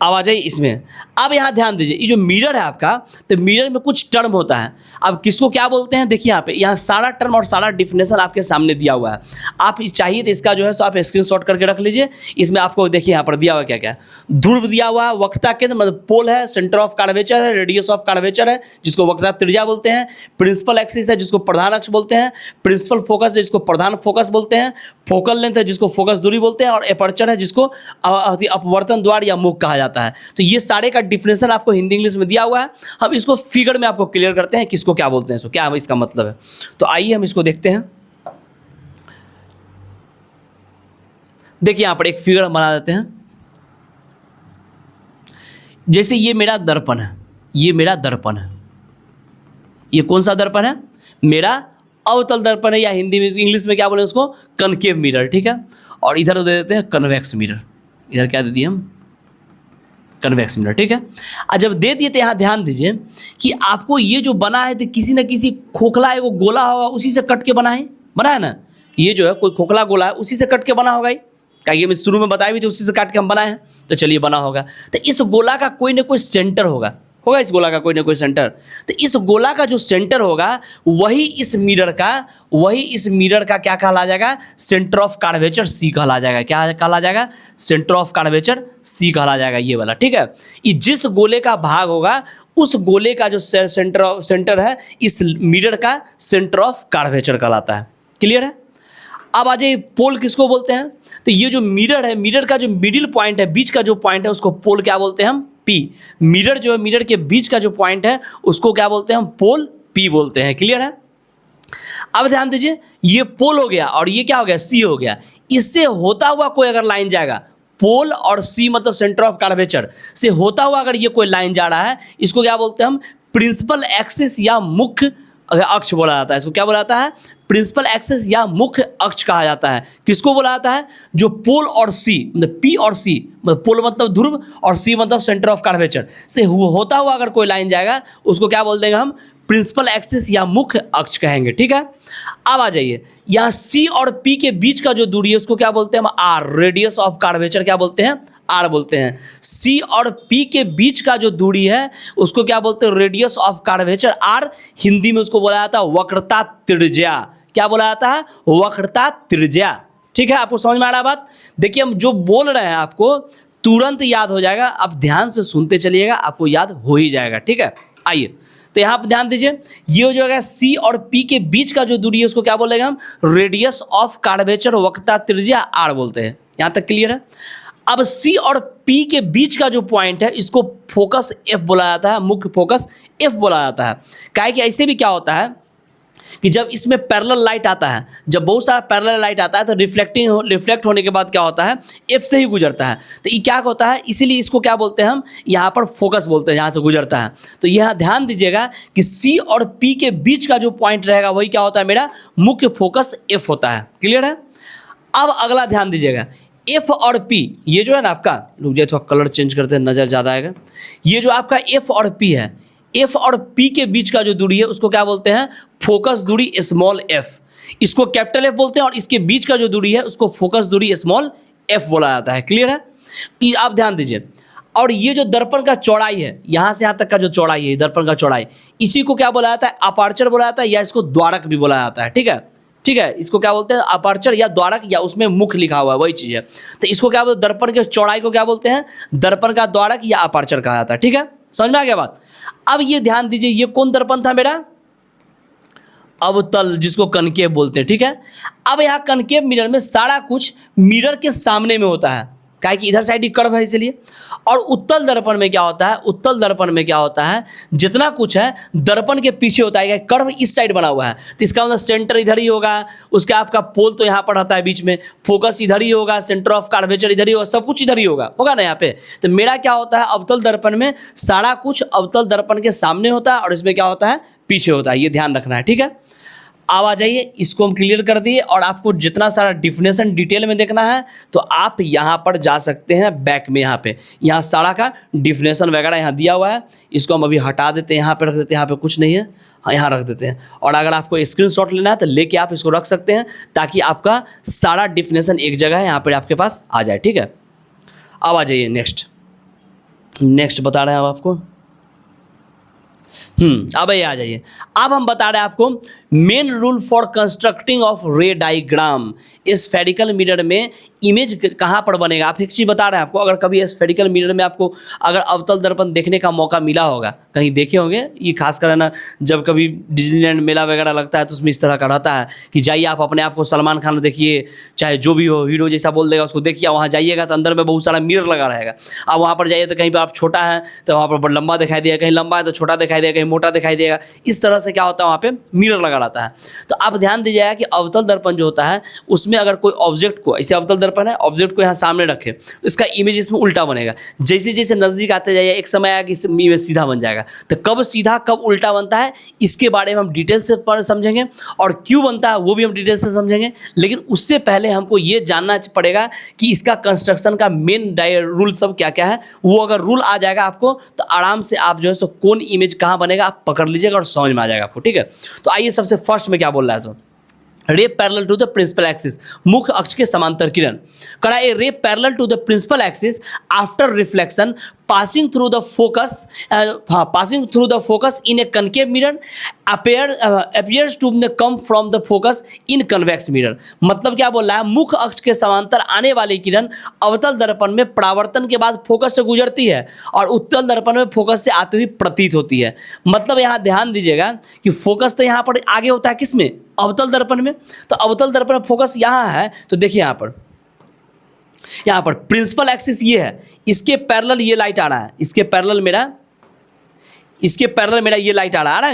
Speaker 1: अब आ जाइए इसमें। अब यहाँ ध्यान दीजिए, ये जो मिरर है आपका, तो मिरर में कुछ टर्म होता है। अब किसको क्या बोलते हैं? देखिए यहाँ पे, यहाँ सारा टर्म और सारा डिफिनेशन आपके सामने दिया हुआ है। आप चाहिए तो इसका जो है सो आप स्क्रीनशॉट करके रख लीजिए। इसमें आपको देखिए यहाँ पर दिया हुआ क्या क्या है। ध्रुव दिया हुआ है, वक्रता केंद्र मतलब पोल है, सेंटर ऑफ कर्वेचर है, रेडियस ऑफ कर्वेचर है जिसको वक्रता त्रिज्या बोलते हैं, प्रिंसिपल एक्सिस है जिसको प्रधान अक्ष बोलते हैं, प्रिंसिपल फोकस है जिसको प्रधान फोकस बोलते हैं, फोकल लेंथ है जिसको फोकस दूरी बोलते हैं, और एपर्चर है जिसको अपवर्तन द्वार या मुख कहा जाता है। तो ये सारे का डिफिनेशन आपको हिंदी इंग्लिश में दिया हुआ है। हम इसको फिगर में आपको क्लियर करते हैं किसको क्या बोलते हैं, सो क्या इसका मतलब है। तो आइए हम इसको देखते हैं। देखिए यहां पर एक फिगर हम बना देते हैं। जैसे ये मेरा दर्पण है, ये मेरा दर्पण है। ये कौन सा दर्पण है? मेरा अवतल दर्पण है, या हिंदी में इंग्लिश में क्या बोले उसको? कनकेव मिरर, ठीक है। और इधर दे देते हैं कन्वेक्स मिरर। इधर क्या दे दिए हम? कन्वेक्स मिरर, ठीक है। और जब दे दिए तो यहाँ ध्यान दीजिए कि आपको ये जो बना है तो किसी न किसी खोखला है, वो गोला होगा, उसी से कट के बना है ना। ये जो है कोई खोखला गोला है, उसी से कट के बना होगा ही। कहिए मैं शुरू में बताया भी तो उसी से काट के हम बनाए हैं, तो चलिए बना होगा। तो इस गोला का कोई ना कोई सेंटर होगा इस गोला का कोई ना कोई सेंटर। तो इस गोला का जो सेंटर होगा वही इस मिरर का क्या कहला जाएगा? सेंटर ऑफ कर्वेचर सी कहला जाएगा। क्या कहला जाएगा? सेंटर ऑफ कर्वेचर सी कहला जाएगा, ये वाला, ठीक है। ये जिस गोले का भाग होगा उस गोले का जो सेंटर है इस मिरर का सेंटर ऑफ कर्वेचर कहलाता है। क्लियर है? अब आ जाइए, पोल किसको बोलते हैं? तो ये जो मिरर है, मिरर का जो मिडिल पॉइंट है, बीच का जो पॉइंट है, उसको पोल क्या बोलते हैं हम? पी। मिरर जो है, मिरर के बीच का जो पॉइंट है उसको क्या बोलते हैं हम? पोल पी बोलते हैं। क्लियर है? अब ध्यान दीजिए, ये पोल हो गया और ये क्या हो गया? सी हो गया। इससे होता हुआ कोई अगर लाइन जाएगा, पोल और सी मतलब सेंटर ऑफ कर्वेचर से होता हुआ अगर ये कोई लाइन जा रहा है, इसको क्या बोलते हैं हम? प्रिंसिपल एक्सिस या मुख्य अक्ष बोला जाता है। इसको क्या बोला जाता है? प्रिंसिपल एक्सिस या मुख्य अक्ष कहा जाता है। किसको बोला जाता है? जो पोल और सी मतलब पी और सी मतलब पोल मतलब ध्रुव और सी मतलब सेंटर ऑफ कर्वेचर से होता हुआ अगर कोई लाइन जाएगा उसको क्या बोल देंगे हम? प्रिंसिपल एक्सिस या मुख्य अक्ष कहेंगे, ठीक है। अब आ जाइए, यहाँ सी और पी के बीच का जो दूरी है उसको क्या बोलते हैं हम? आर। रेडियस ऑफ कर्वेचर क्या बोलते हैं? आर बोलते हैं। सी और पी के बीच का जो दूरी है उसको क्या बोलते हैं? Radius of curvature R. Hindi में उसको बोला जाता है वक्रता त्रिज्या। क्या बोला जाता है? वक्रता त्रिज्या, ठीक है। आपको समझ में आ रहा है बात? देखिए हम जो बोल रहे हैं आपको तुरंत याद हो जाएगा, आप ध्यान से सुनते चलिएगा, आपको याद हो ही जाएगा, ठीक है। आइए तो यहाँ पर ध्यान दीजिए, ये जो है सी और पी के बीच का जो दूरी है उसको क्या बोलेंगे हम? रेडियस ऑफ कर्वेचर वक्रता त्रिज्या आर बोलते हैं। यहाँ तक क्लियर है? अब सी और पी के बीच का जो पॉइंट है इसको फोकस एफ बोला जाता है, मुख्य फोकस एफ बोला जाता है। काहे कि ऐसे भी क्या होता है कि जब इसमें पैरेलल लाइट आता है, जब बहुत सारा पैरेलल लाइट आता है तो रिफ्लेक्ट होने के बाद क्या होता है? एफ से ही गुजरता है। तो ये क्या होता है? इसीलिए इसको क्या बोलते हैं हम? यहाँ पर फोकस बोलते हैं, यहाँ से गुजरता है। तो यहाँ ध्यान दीजिएगा कि सी और पी के बीच का जो पॉइंट रहेगा वही क्या होता है? मेरा मुख्य फोकस एफ होता है। क्लियर है? अब अगला ध्यान दीजिएगा, एफ और पी, ये जो है ना आपका, रुक जाइए थोड़ा कलर चेंज करते हैं, नज़र ज़्यादा आएगा। ये जो आपका एफ और पी है, एफ और पी के बीच का जो दूरी है उसको क्या बोलते हैं? फोकस दूरी स्मॉल एफ। इसको कैपिटल एफ बोलते हैं, और इसके बीच का जो दूरी है उसको फोकस दूरी स्मॉल एफ बोला जाता है। क्लियर है? ये आप ध्यान दीजिए। और ये जो दर्पण का चौड़ाई है, यहाँ से यहाँ तक का जो चौड़ाई है, दर्पण का चौड़ाई, इसी को क्या बोला जाता है? अपर्चर बोला जाता है, या इसको द्वारक भी बोला जाता है, ठीक है। ठीक है, इसको क्या बोलते हैं? अपर्चर या द्वारक, या उसमें मुख लिखा हुआ है वही चीज़ है। तो इसको क्या बोलते हैं? दर्पण के चौड़ाई को क्या बोलते हैं? दर्पण का द्वारक या अपर्चर कहा जाता है, ठीक है। समझ में आ गया बात? अब ये ध्यान दीजिए, ये कौन दर्पण था मेरा? अवतल, जिसको कनकेव बोलते हैं, ठीक है। अब यहाँ कनकेव मिरर में सारा कुछ मिरर के सामने में होता है, काहे कि इधर साइड ही कर्व है इसलिए। और उत्तल दर्पण में क्या होता है, उत्तल दर्पण में क्या होता है, जितना कुछ है दर्पण के पीछे होता है, कर्व इस साइड बना हुआ है, तो इसका मतलब सेंटर इधर ही होगा, उसका आपका पोल तो यहाँ पर रहता है बीच में, फोकस इधर ही होगा, सेंटर ऑफ कर्वेचर इधर ही होगा, सब कुछ इधर ही होगा ना यहाँ पे। तो मेरा क्या होता है, अवतल दर्पण में सारा कुछ अवतल दर्पण के सामने होता है और इसमें क्या होता है, पीछे होता है, ये ध्यान रखना है, ठीक है। अब आ जाइए, इसको हम क्लियर कर दिए, और आपको जितना सारा डिफिनेशन डिटेल में देखना है तो आप यहाँ पर जा सकते हैं बैक में, यहाँ सारा का डिफिनेशन वगैरह यहाँ दिया हुआ है। इसको हम अभी हटा देते हैं, यहाँ पे रख देते हैं, यहाँ पे कुछ नहीं है, हाँ यहाँ रख देते हैं। और अगर आपको स्क्रीनशॉट लेना है तो लेके आप इसको रख सकते हैं, ताकि आपका सारा डिफिनेशन एक जगह है यहाँ पर आपके पास आ जाए, ठीक है। अब आ जाइए नेक्स्ट बता रहे हैं अब आपको, अब ये आ जाइए। अब हम बता रहे हैं आपको main rule for constructing of रे डायग्राम। स्फेरिकल मिरर में इमेज कहाँ पर बनेगा, आप एक चीज़ बता रहे हैं आपको, अगर कभी स्फेरिकल मिरर में आपको अगर अवतल दर्पण देखने का मौका मिला होगा, कहीं देखे होंगे, ये खास कर ना जब कभी डिज्नीलैंड मेला वगैरह लगता है तो उसमें इस तरह का रहता है कि जाइए आप अपने आप को सलमान खान देखिए, चाहे जो भी हो, हीरो जैसा बोल देगा उसको देखिए, वहाँ जाइएगा तो अंदर में बहुत सारा मिरर लगा रहेगा। अब वहाँ पर जाइए तो कहीं पर आप छोटा है तो वहाँ पर लंबा दिखाई देगा, कहीं लंबा है तो छोटा दिखाई देगा, कहीं मोटा दिखाई देगा, इस तरह से क्या होता है वहाँ पे मिरर लगा रहता है। तो आप ध्यान दीजिएगा कि अवतल दर्पण जो होता है उसमें अगर कोई ऑब्जेक्ट को, ऐसे अवतल दर्पण है, ऑब्जेक्ट को यहाँ सामने रखे, इसका इमेज इसमें उल्टा बनेगा। जैसे जैसे नज़दीक आते जाइए एक समय आएगा कि इमेज सीधा बन जाएगा। तो कब सीधा कब उल्टा बनता है इसके बारे में हम डिटेल से समझेंगे, और क्यों बनता है वो भी हम डिटेल से समझेंगे। लेकिन उससे पहले हमको ये जानना पड़ेगा कि इसका कंस्ट्रक्शन का मेन रूल सब क्या क्या है। वो अगर रूल आ जाएगा आपको तो आराम से आप जो है सो कौन इमेज कहाँ बनेगा आप पकड़ लीजिएगा और समझ में आ जाएगा आपको, ठीक है। तो आइए सबसे फर्स्ट में क्या बोल रहा है so, ray parallel to the principal axis, मुख्य अक्ष के समांतर किरण करा, a ray parallel to the principal axis after reflection passing through the focus in a concave mirror appears to come from the focus in convex mirror। मतलब क्या बोल रहा है, मुख्य अक्ष के समांतर आने वाली किरण अवतल दर्पण में परावर्तन के बाद फोकस से गुजरती है और उत्तल दर्पण में फोकस से आती हुई प्रतीत होती है। मतलब यहाँ ध्यान दीजिएगा कि फोकस तो यहाँ पर आगे होता है, किसमें, अवतल दर्पण में। तो अवतल दर्पण में फोकस यहाँ है, तो देखिए यहाँ पर प्रिंसिपल एक्सिस ये है, इसके पैरेलल ये लाइट आ रहा है, इसके पैरेलल मेरा ये लाइट आ रहा है ना,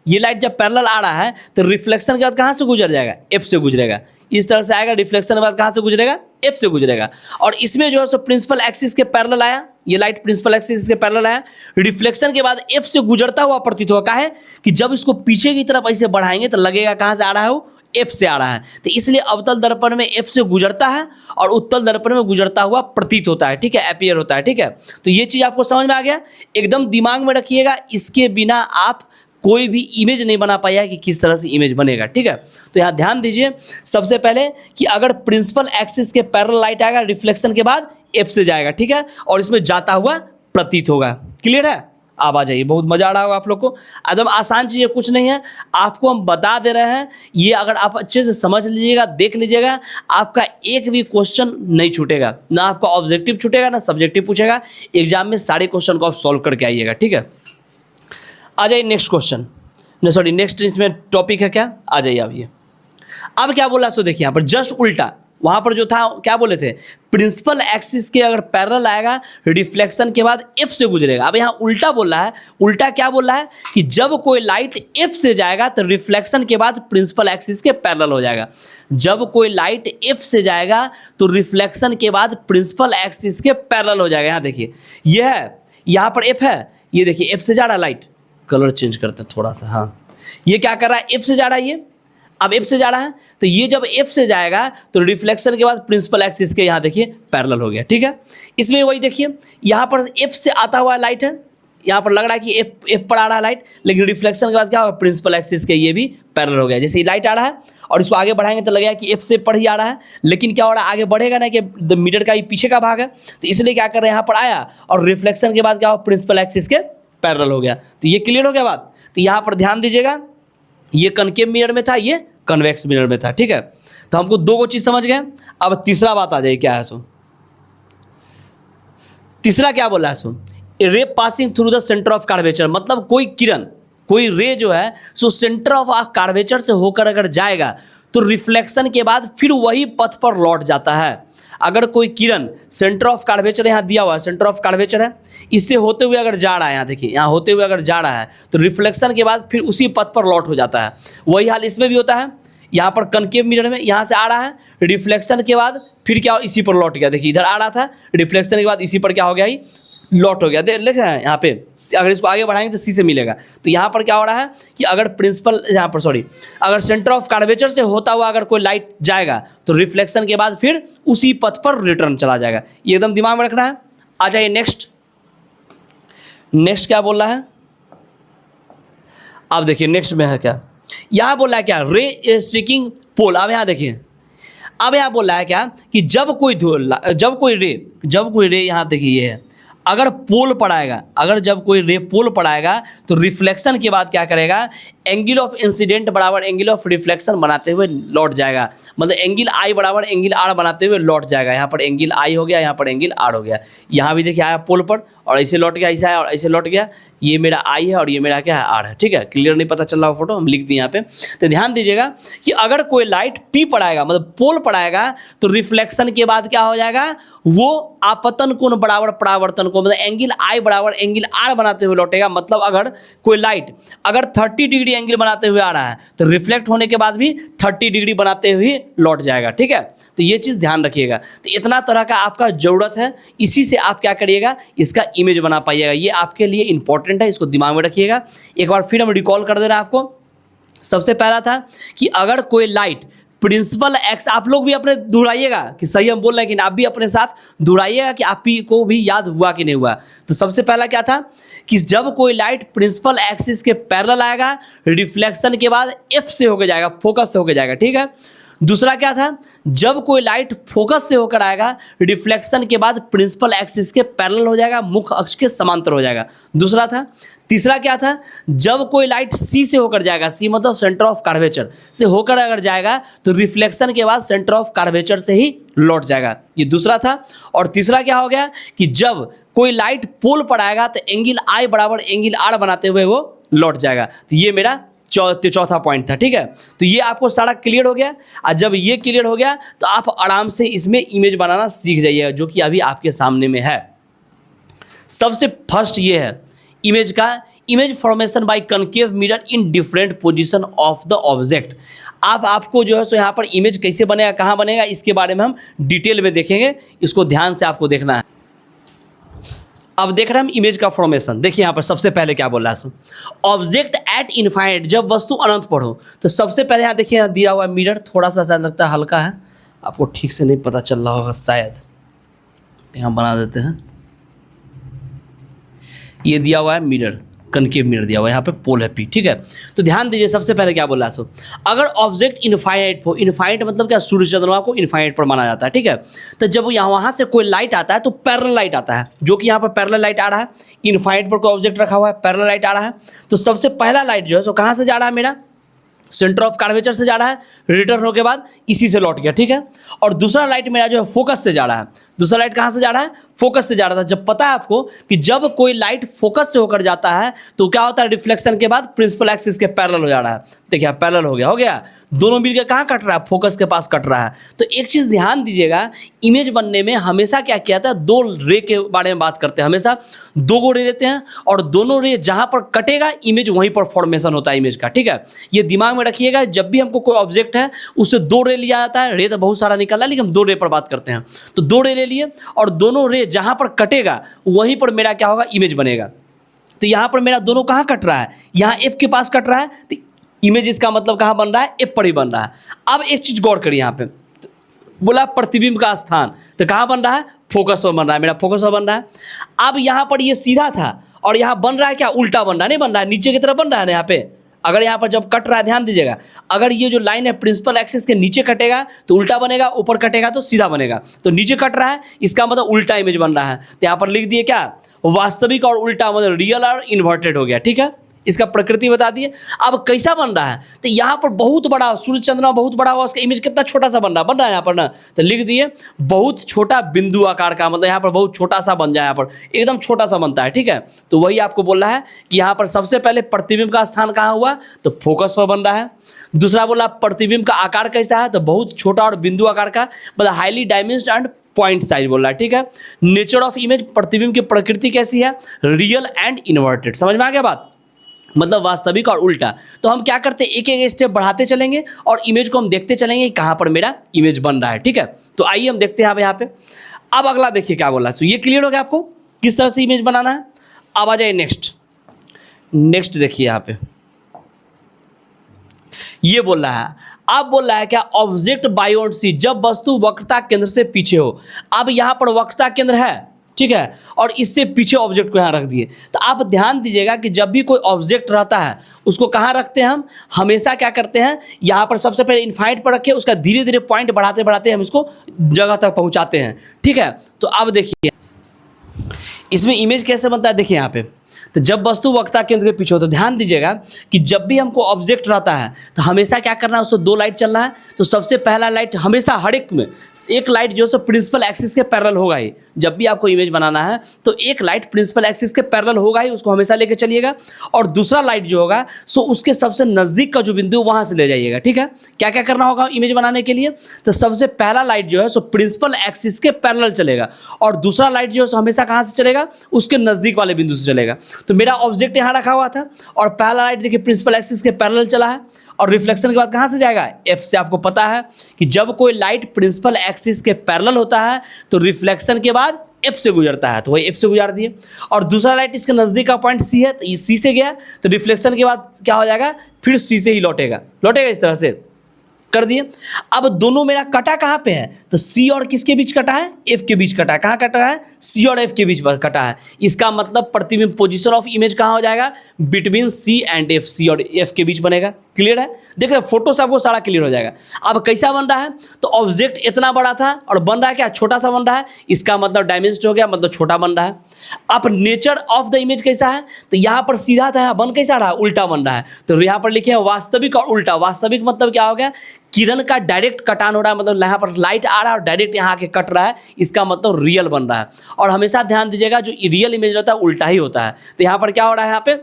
Speaker 1: ये लाइट जब पैरेलल आ रहा है तो रिफ्लेक्शन के बाद कहाँ से गुजर जाएगा, एफ से गुजरेगा, इस तरह से आएगा। रिफ्लेक्शन के बाद कहाँ से गुजरेगा, एफ से गुजरेगा। और इसमें जो है सो प्रिंसिपल एक्सिस के पैरेलल आया, ये लाइट प्रिंसिपल एक्सिस के पैरेलल आया, रिफ्लेक्शन के बाद एफ से गुजरता हुआ प्रतीत हुआ। का है कि जब इसको पीछे की तरफ ऐसे बढ़ाएंगे तो लगेगा कहाँ से आ रहा है, वो एफ से आ रहा है। तो इसलिए अवतल दर्पण में एफ से गुजरता है और उत्तल दर्पण में गुजरता हुआ प्रतीत होता है, ठीक है, अपीयर होता है, ठीक है। तो ये चीज़ आपको समझ में आ गया, एकदम दिमाग में रखिएगा, इसके बिना आप कोई भी इमेज नहीं बना पाया कि किस तरह से इमेज बनेगा, ठीक है। तो यहाँ ध्यान दीजिए सबसे पहले कि अगर प्रिंसिपल एक्सिस के पैरेलल लाइट आएगा, रिफ्लेक्शन के बाद एफ से जाएगा, ठीक है, और इसमें जाता हुआ प्रतीत होगा। क्लियर है, आप आ जाइए, बहुत मजा आ रहा होगा आप लोग को। एकदम आसान चीज़ कुछ नहीं है, आपको हम बता दे रहे हैं। ये अगर आप अच्छे से समझ लीजिएगा, देख लीजिएगा, आपका एक भी क्वेश्चन नहीं छूटेगा, ना आपका ऑब्जेक्टिव छूटेगा ना सब्जेक्टिव पूछेगा। एग्जाम में सारे क्वेश्चन को आप सॉल्व करके आइएगा, ठीक है। आ जाइए नेक्स्ट क्वेश्चन, सॉरी नेक्स्ट इसमें टॉपिक है क्या, आ जाइए अब ये। अब क्या बोला सो देखिए यहाँ पर जस्ट उल्टा, वहाँ पर जो था क्या बोले थे, प्रिंसिपल एक्सिस के अगर पैरेलल आएगा रिफ्लेक्शन के बाद एफ से गुजरेगा। अब यहाँ उल्टा बोल रहा है, उल्टा क्या बोल रहा है कि जब कोई लाइट एफ से जाएगा तो रिफ्लेक्शन के बाद प्रिंसिपल एक्सिस के पैरेलल हो जाएगा। जब कोई लाइट एफ से जाएगा तो रिफ्लेक्शन के बाद प्रिंसिपल एक्सिस के पैरेलल हो जाएगा। यहाँ देखिए ये है, यहाँ पर एफ है, ये देखिए एफ से जा रहा है लाइट, कलर चेंज करते हैं थोड़ा सा, हाँ ये क्या कर रहा है, एफ से जा रहा है, ये अब एफ से जा रहा है, तो ये जब एफ से जाएगा तो रिफ्लेक्शन के बाद प्रिंसिपल एक्सिस के यहाँ देखिए पैरेलल हो गया, ठीक है। इसमें वही देखिए यहाँ पर एफ से आता हुआ लाइट है, यहाँ पर लग रहा है कि एफ पर आ रहा है लाइट, लेकिन रिफ्लेक्शन के बाद क्या होगा, प्रिंसिपल एक्सिस के ये भी पैरेलल हो गया। जैसे ये लाइट आ रहा है और इसको आगे बढ़ाएंगे तो लगेगा कि एफ से पर ही आ रहा है, लेकिन क्या हो रहा है, आगे बढ़ेगा ना, कि मीटर का ही पीछे का भाग है, तो इसलिए क्या कर रहे हैं, यहाँ पर आया और रिफ्लेक्शन के बाद क्या हुआ, प्रिंसिपल एक्सिस के पैरेलल हो गया। तो ये क्लियर हो गया बात। तो यहाँ पर ध्यान दीजिएगा, ये कनकेव मिरर में था, ये कन्वेक्स मिरर में था, ठीक है। तो हमको दो गो चीज समझ गए। अब तीसरा बात आ जाए, क्या है सो, तीसरा क्या बोला है so, a ray passing through the centre of curvature. मतलब कोई किरण कोई रे जो है सो सेंटर ऑफ कर्वेचर से होकर अगर जाएगा तो रिफ्लेक्शन के बाद फिर वही पथ पर लौट जाता है। अगर कोई किरण सेंटर ऑफ कर्वेचर यहाँ दिया हुआ है, सेंटर ऑफ कर्वेचर है, इससे होते हुए अगर जा रहा है, यहाँ देखिए यहाँ होते हुए अगर जा रहा है तो रिफ्लेक्शन के बाद फिर उसी पथ पर लौट हो जाता है। वही हाल इसमें भी होता है। यहाँ पर कनकेव मिरर में यहाँ से आ रहा है, रिफ्लेक्शन के बाद फिर क्या इसी पर लौट गया। देखिए इधर आ रहा था, रिफ्लेक्शन के बाद इसी पर क्या हो गया, ही लॉट हो गया। देख लिखा है यहाँ पे, अगर इसको आगे बढ़ाएंगे तो सी से मिलेगा। तो यहाँ पर क्या हो रहा है कि अगर प्रिंसिपल यहाँ पर सॉरी अगर सेंटर ऑफ कर्वेचर से होता हुआ अगर कोई लाइट जाएगा तो रिफ्लेक्शन के बाद फिर उसी पथ पर रिटर्न चला जाएगा। ये एकदम दिमाग में रखना है। आ जाइए नेक्स्ट क्या बोल रहा है, अब देखिए नेक्स्ट में है क्या, यहाँ बोल रहा है क्या, रे स्ट्रिकिंग पोल। अब यहाँ देखिए, अब यहाँ बोल रहा है क्या कि जब कोई रे यहाँ देखिए ये है, अगर पोल पर आएगा, अगर जब कोई रे पोल पर आएगा तो रिफ्लेक्शन के बाद क्या करेगा, एंगल ऑफ इंसिडेंट बराबर एंगल ऑफ रिफ्लेक्शन बनाते हुए लौट जाएगा। मतलब एंगल आई बराबर एंगल आर बनाते हुए लौट जाएगा। यहाँ पर एंगल आई हो गया, यहाँ पर एंगल आर हो गया। यहाँ भी देखिए आया पोल पर और ऐसे लौट गया, ऐसे आया और ऐसे लौट गया। ये मेरा आई है और ये मेरा क्या है, आर है। ठीक है, क्लियर नहीं पता चल रहा फोटो, हम लिख दिए यहाँ पे। तो ध्यान दीजिएगा कि अगर कोई लाइट पी पर आएगा, मतलब पोल पर आएगा, तो रिफ्लेक्शन के बाद क्या हो जाएगा, वो आपतन कोण बराबर परावर्तन कोण, मतलब एंगल आई बराबर एंगल आर बनाते हुए लौटेगा। मतलब अगर कोई लाइट अगर 30 डिग्री एंगल बनाते हुए आ रहा है तो रिफ्लेक्ट होने के बाद भी 30 डिग्री बनाते हुए लौट जाएगा। ठीक है, तो ये चीज़ ध्यान रखिएगा। तो इतना तरह का आपका ज़रूरत है, इसी से आप क्या करिएगा, इसका इमेज बना पाइएगा। ये आपके लिए इंपॉर्टेंट है, इसको दिमाग में रखिएगा। एक बार फिर हम रिकॉल कर दे रहे हैं आपको। सबसे पहला था कि अगर कोई लाइट प्रिंसिपल एक्स, आप लोग भी अपने दोहराइएगा कि सही हम बोल रहे हैं, लेकिन आप भी अपने साथ दोहराइएगा कि आप को भी याद हुआ कि नहीं हुआ। तो सबसे पहला क्या था कि जब कोई लाइट प्रिंसिपल एक्सिस के पैरेलल आएगा, रिफ्लेक्शन के बाद एफ से होकर जाएगा, फोकस से होकर जाएगा। ठीक है, दूसरा क्या था, जब कोई लाइट फोकस से होकर आएगा, रिफ्लेक्शन के बाद प्रिंसिपल एक्सिस के पैरेलल हो जाएगा, मुख्य अक्ष के समांतर हो जाएगा। दूसरा था, तीसरा क्या था, जब कोई लाइट सी से होकर जाएगा, सी मतलब सेंटर ऑफ कर्वेचर से होकर अगर जाएगा तो रिफ्लेक्शन के बाद सेंटर ऑफ कर्वेचर से ही लौट जाएगा। ये दूसरा था। और तीसरा क्या हो गया कि जब कोई लाइट पोल पर आएगा तो एंगल आई बराबर एंगल आर बनाते हुए वो लौट जाएगा। तो ये मेरा चौथा पॉइंट था। ठीक है, तो ये आपको सारा क्लियर हो गया। और जब ये क्लियर हो गया तो आप आराम से इसमें इमेज बनाना सीख जाइएगा, जो कि अभी आपके सामने में है। सबसे फर्स्ट ये है इमेज का, image formation by concave mirror in different position of the object. आपको जो है सो यहाँ पर इमेज कैसे बनेगा, कहाँ बनेगा, इसके बारे में हम डिटेल में देखेंगे। इसको ध्यान से आपको देखना है। अब देख रहे हैं हम इमेज का फॉर्मेशन। देखिए यहाँ पर सबसे पहले क्या बोल रहा है सो, ऑब्जेक्ट एट इनफाइनाइट, जब वस्तु अनंत पर हो। तो सबसे पहले यहाँ देखिए, यहाँ दिया हुआ मिरर थोड़ा सा शायद लगता है हल्का है, आपको ठीक से नहीं पता चल रहा होगा शायद, यहाँ बना देते हैं। ये दिया हुआ है मिरर, कनकेव मिरर दिया हुआ है, यहाँ पे पोल है पी। ठीक है, तो ध्यान दीजिए सबसे पहले क्या बोल रहा है सो, अगर ऑब्जेक्ट इनफाइनाइट हो, इनफाइनाइट मतलब क्या, सूर्य चंद्रमा को इनफाइनाइट पर माना जाता है। ठीक है, तो जब यहाँ वहाँ से कोई लाइट आता है तो पैरेलल लाइट आता है, जो कि यहाँ पर पैरेलल लाइट आ रहा है। इनफाइनाइट पर कोई ऑब्जेक्ट रखा हुआ है, पैरेलल लाइट आ रहा है। तो सबसे पहला लाइट जो है सो कहाँ से जा रहा है, मेरा सेंटर ऑफ कर्वेचर से जा रहा है, रिटर्न होने के बाद इसी से लौट गया। ठीक है, और दूसरा लाइट मेरा जो है फोकस से जा रहा है। दूसरा लाइट कहाँ से जा रहा है, फोकस से जा रहा था। जब पता है आपको कि जब कोई लाइट फोकस से होकर जाता है तो क्या होता है, रिफ्लेक्शन के बाद प्रिंसिपल एक्सिस के पैरेलल हो जा रहा है। देखिए पैरेलल हो गया, दोनों मिलकर कहाँ कट रहा है, फोकस के पास कट रहा है। तो एक चीज़ ध्यान दीजिएगा, इमेज बनने में हमेशा क्या किया था, दो रे के बारे में बात करते हैं। हमेशा दो गो रे लेते हैं और दोनों रे जहाँ पर कटेगा इमेज वहीं पर फॉर्मेशन होता है इमेज का। ठीक है, ये दिमाग में रखिएगा। जब भी हमको कोई ऑब्जेक्ट है उससे दो रे लिया जाता है, रे तो बहुत सारा निकल रहा है लेकिन हम दो रे पर बात करते हैं। तो दो रे ले लिए और दोनों रे जहाँ पर कटेगा वहीं पर मेरा क्या होगा, इमेज बनेगा। तो यहाँ पर मेरा दोनों कहाँ कट रहा है, यहाँ एफ के पास कट रहा है, तो इमेज इसका मतलब कहाँ बन रहा है, एफ पर ही बन रहा है। अब एक चीज़ गौर करिए, यहाँ पे बोला प्रतिबिंब का स्थान, तो कहाँ बन रहा है, फोकस पर बन रहा है, मेरा फोकस पर बन रहा है। अब यहाँ पर ये सीधा था और यहाँ बन रहा है क्या, उल्टा बन रहा है, नहीं बन रहा है, नीचे की तरफ बन रहा है ना। यहाँ पे अगर यहाँ पर जब कट रहा है, ध्यान दीजिएगा, अगर ये जो लाइन है प्रिंसिपल एक्सिस के नीचे कटेगा तो उल्टा बनेगा, ऊपर कटेगा तो सीधा बनेगा। तो नीचे कट रहा है, इसका मतलब उल्टा इमेज बन रहा है। तो यहाँ पर लिख दिए क्या, वास्तविक और उल्टा, मतलब रियल और इन्वर्टेड हो गया। ठीक है, इसका प्रकृति बता दिए। अब कैसा बन रहा है, तो यहाँ पर बहुत बड़ा सूर्य चंद्रमा बहुत बड़ा हुआ, उसका इमेज कितना छोटा सा बन रहा है यहाँ पर ना, तो लिख दिए बहुत छोटा बिंदु आकार का, मतलब यहाँ पर बहुत छोटा सा बन जाए, यहाँ पर एकदम छोटा सा बनता है। ठीक है, तो वही आपको बोल रहा है कि यहाँ पर सबसे पहले प्रतिबिंब का स्थान कहाँ हुआ, तो फोकस पर बन रहा है। दूसरा बोला प्रतिबिंब का आकार कैसा है, तो बहुत छोटा और बिंदु आकार का, मतलब हाईली डायमेंस्ड एंड पॉइंट साइज बोल रहा है। ठीक है, नेचर ऑफ इमेज, प्रतिबिंब की प्रकृति कैसी है, रियल एंड इन्वर्टेड। समझ में आ गया बात, मतलब वास्तविक और उल्टा। तो हम क्या करते हैं, एक एक स्टेप बढ़ाते चलेंगे और इमेज को हम देखते चलेंगे कहाँ पर मेरा इमेज बन रहा है। ठीक है, तो आइए हम देखते हैं अब यहाँ पे। अब अगला देखिए क्या बोला है। तो ये क्लियर हो गया आपको किस तरह से इमेज बनाना है। अब आ जाइए नेक्स्ट देखिए यहाँ पे ये बोल रहा है, अब बोल रहा है क्या, ऑब्जेक्ट बायोड सी, जब वस्तु वक्रता केंद्र से पीछे हो। अब यहाँ पर वक्रता केंद्र है, ठीक है, और इससे पीछे ऑब्जेक्ट को यहाँ रख दिए। तो आप ध्यान दीजिएगा कि जब भी कोई ऑब्जेक्ट रहता है उसको कहाँ रखते हैं हम, हमेशा क्या करते हैं, यहाँ पर सबसे पहले इनफाइनाइट पर रखे, उसका धीरे धीरे पॉइंट बढ़ाते बढ़ाते हम इसको जगह तक पहुँचाते हैं। ठीक है, तो अब देखिए इसमें इमेज कैसे बनता है, देखिए यहाँ पे। तो जब वस्तु वक्रता केंद्र के पीछे हो, तो ध्यान दीजिएगा कि जब भी हमको ऑब्जेक्ट रहता है तो हमेशा क्या करना है, उसको दो लाइट चलना है। तो सबसे पहला लाइट हमेशा हर एक में एक लाइट जो है प्रिंसिपल एक्सिस के पैरेलल होगा ही। जब भी आपको इमेज बनाना है तो एक लाइट प्रिंसिपल एक्सिस के पैरेलल होगा ही, उसको हमेशा लेके चलिएगा। और दूसरा लाइट जो होगा सो उसके सबसे नज़दीक का जो बिंदु वहाँ से ले जाइएगा। ठीक है, क्या क्या करना होगा इमेज बनाने के लिए, तो सबसे पहला लाइट जो है सो प्रिंसिपल एक्सिस के पैरेलल चलेगा, और दूसरा लाइट जो है सो हमेशा कहाँ से चलेगा, उसके नज़दीक वाले बिंदु से चलेगा। तो मेरा ऑब्जेक्ट यहाँ रखा हुआ था और पहला लाइट देखिए प्रिंसिपल एक्सिस के पैरेलल चला है, और रिफ्लेक्शन के बाद कहाँ से जाएगा, एफ से। आपको पता है कि जब कोई लाइट प्रिंसिपल एक्सिस के पैरेलल होता है तो रिफ्लेक्शन के बाद एफ से गुजरता है, तो वही एफ से गुजार दिए। और दूसरा लाइट इसके नज़दीक का पॉइंट सी है, तो ये सी से गया, तो रिफ्लेक्शन के बाद क्या हो जाएगा, फिर सी से ही लौटेगा इस तरह से कर दिए। अब दोनों मेरा कटा कहाँ पे है, तो सी और किसके बीच कटा है, एफ के बीच कटा है। कहाँ कटा है, सी और एफ के बीच कटा है। इसका मतलब प्रतिबिंब पोजीशन ऑफ इमेज कहाँ हो जाएगा, बिटवीन सी एंड एफ, सी और एफ के बीच बनेगा। क्लियर है, देख रहे फोटो से आपको सारा क्लियर हो जाएगा। अब कैसा बन रहा है, तो ऑब्जेक्ट इतना बड़ा था और बन रहा है क्या, छोटा सा बन रहा है। इसका मतलब डायमेंशन हो गया, मतलब छोटा बन रहा है। अब नेचर ऑफ द इमेज कैसा है, तो यहाँ पर सीधा था, यहाँ बन कैसा रहा, उल्टा बन रहा है। तो यहाँ पर लिखे वास्तविक और उल्टा। वास्तविक मतलब क्या हो गया, किरण का डायरेक्ट कटान हो रहा है, मतलब यहाँ पर लाइट आ रहा है और डायरेक्ट यहाँ आके कट रहा है, इसका मतलब रियल बन रहा है। और हमेशा ध्यान दीजिएगा जो रियल इमेज होता है उल्टा ही होता है। तो यहाँ पर क्या हो रहा है, यहाँ पे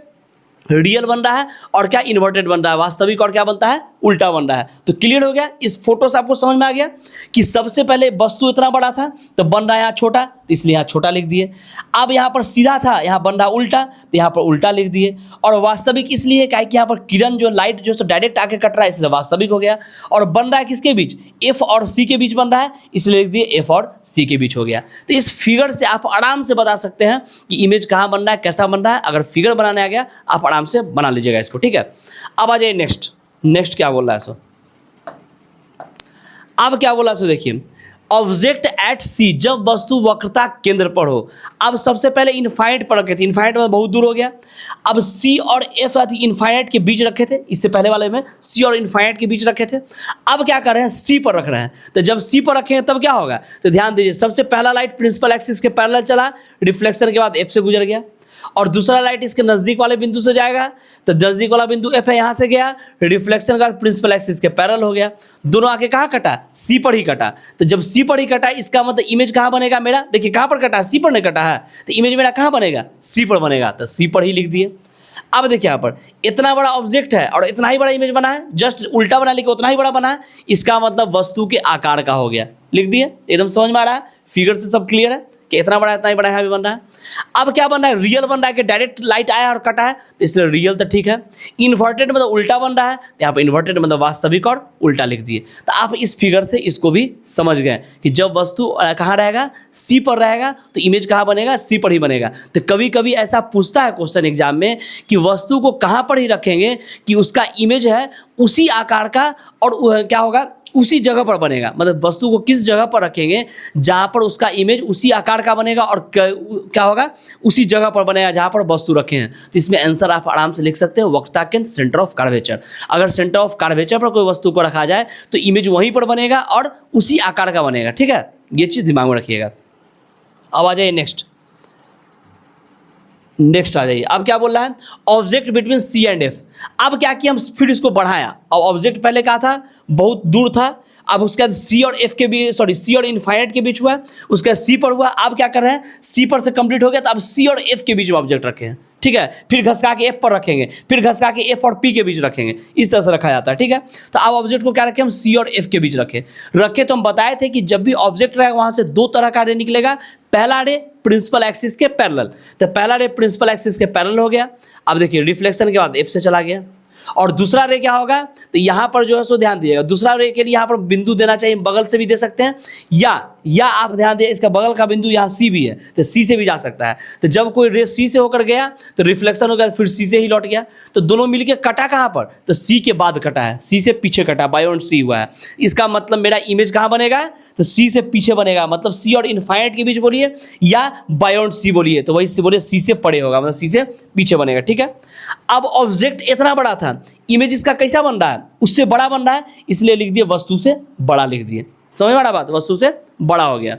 Speaker 1: रियल बन रहा है और क्या इन्वर्टेड बन रहा है, वास्तविक और क्या बनता है, उल्टा बन रहा है। तो क्लियर हो गया, इस फोटो से आपको समझ में आ गया कि सबसे पहले वस्तु इतना बड़ा था तो बन रहा है यहाँ छोटा, तो इसलिए यहाँ छोटा लिख दिए। अब यहाँ पर सीधा था, यहाँ बन रहा उल्टा, तो यहाँ पर उल्टा लिख दिए। और वास्तविक इसलिए क्या कि यहाँ पर किरण जो लाइट जो डायरेक्ट आके कट रहा है, इसलिए वास्तविक हो गया। और बन रहा है किसके बीच, एफ और सी के बीच बन रहा है, इसलिए लिख दिए एफ और सी के बीच हो गया। तो इस फिगर से आप आराम से बता सकते हैं कि इमेज कहाँ बन रहा है, कैसा बन रहा है। अगर फिगर बनाने आ गया आप आराम से बना लीजिएगा इसको। ठीक है, अब आ जाइए नेक्स्ट क्या बोल रहा है सो। अब क्या बोला सो देखिए, ऑब्जेक्ट एट सी, जब वस्तु वक्रता केंद्र पर हो। अब सबसे पहले इनफाइनाइट पर रखे थे, इनफाइनाइट में बहुत दूर हो गया। अब सी और एफ इनफाइनाइट के बीच रखे थे, इससे पहले वाले में सी और इनफाइनाइट के बीच रखे थे। अब क्या कर रहे हैं, सी पर रख रहे हैं। तो जब सी पर रखेंगे तब क्या होगा, तो ध्यान दीजिए सबसे पहला लाइट प्रिंसिपल एक्सिस के पैरेलल चला, रिफ्लेक्शन के बाद एफ से गुजर गया। और दूसरा लाइट इसके नज़दीक वाले बिंदु से जाएगा, तो नज़दीक वाला बिंदु एफ है, यहाँ से गया, रिफ्लेक्शन का प्रिंसिपल एक्सिस के पैरेलल हो गया। दोनों आके कहाँ कटा, सी पर ही कटा। तो जब सी पर ही कटा, इसका मतलब इमेज कहाँ बनेगा मेरा, देखिए कहाँ पर कटा, सी पर नहीं कटा है, तो इमेज मेरा कहाँ बनेगा, सी पर बनेगा। तो सी पर ही लिख दिए। अब देखिए यहाँ पर इतना बड़ा ऑब्जेक्ट है और इतना ही बड़ा इमेज बना है, जस्ट उल्टा बना लेकिन उतना ही बड़ा बना है, इसका मतलब वस्तु के आकार का हो गया। लिख दिए, एकदम समझ में आ रहा है, फिगर से सब क्लियर है कि इतना बड़ा इतना ही बड़ा यहाँ भी बन रहा है। अब क्या बन रहा है, रियल बन रहा है कि डायरेक्ट लाइट आया और कटा है, तो इसलिए रियल तो ठीक है। इन्वर्टेड मतलब उल्टा बन रहा है, तो यहाँ पर इन्वर्टेड मतलब वास्तविक और उल्टा लिख दिए। तो आप इस फिगर से इसको भी समझ गए कि जब वस्तु कहाँ रहेगा, सी पर रहेगा, तो इमेज कहाँ बनेगा, सी पर ही बनेगा। तो कभी कभी ऐसा पूछता है क्वेश्चन एग्जाम में कि वस्तु को कहाँ पर ही रखेंगे कि उसका इमेज है उसी आकार का और क्या होगा, उसी जगह पर बनेगा। मतलब वस्तु को किस जगह पर रखेंगे जहाँ पर उसका इमेज उसी आकार का बनेगा और क्या होगा, उसी जगह पर बनेगा जहाँ पर वस्तु रखे हैं। तो इसमें आंसर आप आराम से लिख सकते हो, वक्रता केंद्र, सेंटर ऑफ कर्वेचर। अगर सेंटर ऑफ कर्वेचर पर कोई वस्तु को रखा जाए तो इमेज वहीं पर बनेगा और उसी आकार का बनेगा। ठीक है, ये चीज़ दिमाग में रखिएगा। अब आ जाइए नेक्स्ट आ जाइए, अब क्या बोल रहा है, object between C and F. अब क्या किया, हम फिर इसको बढ़ाया। अब ऑब्जेक्ट पहले कहा था बहुत दूर था, अब उसके बाद सी और एफ के बीच, सॉरी सी और इनफाइनाइट के बीच हुआ, उसके बाद सी पर हुआ। अब क्या कर रहे हैं, सी पर से कंप्लीट हो गया, तो अब सी और एफ के बीच में ऑब्जेक्ट रखे हैं, ठीक है। फिर घसका के एफ पर रखेंगे, फिर घसका के एफ और पी के बीच रखेंगे, इस तरह से रखा जाता है, ठीक है। तो अब ऑब्जेक्ट को क्या रखें, हम सी और एफ के बीच रखे तो हम बताए थे कि जब भी ऑब्जेक्ट रहेगा वहां से दो तरह का रे निकलेगा। पहला रे प्रिंसिपल एक्सिस के पैरेलल, तो पहला रे प्रिंसिपल एक्सिस के पैरेलल हो गया। अब देखिए रिफ्लेक्शन के बाद एफ से चला गया, और दूसरा रे क्या होगा, तो यहाँ पर जो है सो ध्यान दिएगा, दूसरा रे के लिए यहाँ पर बिंदु देना चाहिए, बगल से भी दे सकते हैं, या आप ध्यान दें इसका बगल का बिंदु यहाँ सी भी है, तो सी से भी जा सकता है। तो जब कोई रे सी से होकर गया तो रिफ्लेक्शन हो गया, फिर सी से ही लौट गया, तो दोनों मिलके कटा कहाँ पर, तो सी के बाद कटा है, सी से पीछे कटा, बायोन सी हुआ है। इसका मतलब मेरा इमेज कहाँ बनेगा, तो सी से पीछे बनेगा, मतलब सी और इनफाइनाइट के बीच बोलिए या बायोन सी बोलिए, तो वही से बोलिए सी से परे होगा, मतलब सी से पीछे बनेगा, ठीक है। अब ऑब्जेक्ट इतना बड़ा था, इमेज इसका कैसा बन रहा है, उससे बड़ा बन रहा है, इसलिए लिख दिए वस्तु से बड़ा लिख दिए, समझ में आ बात, वस्तु से बड़ा हो गया।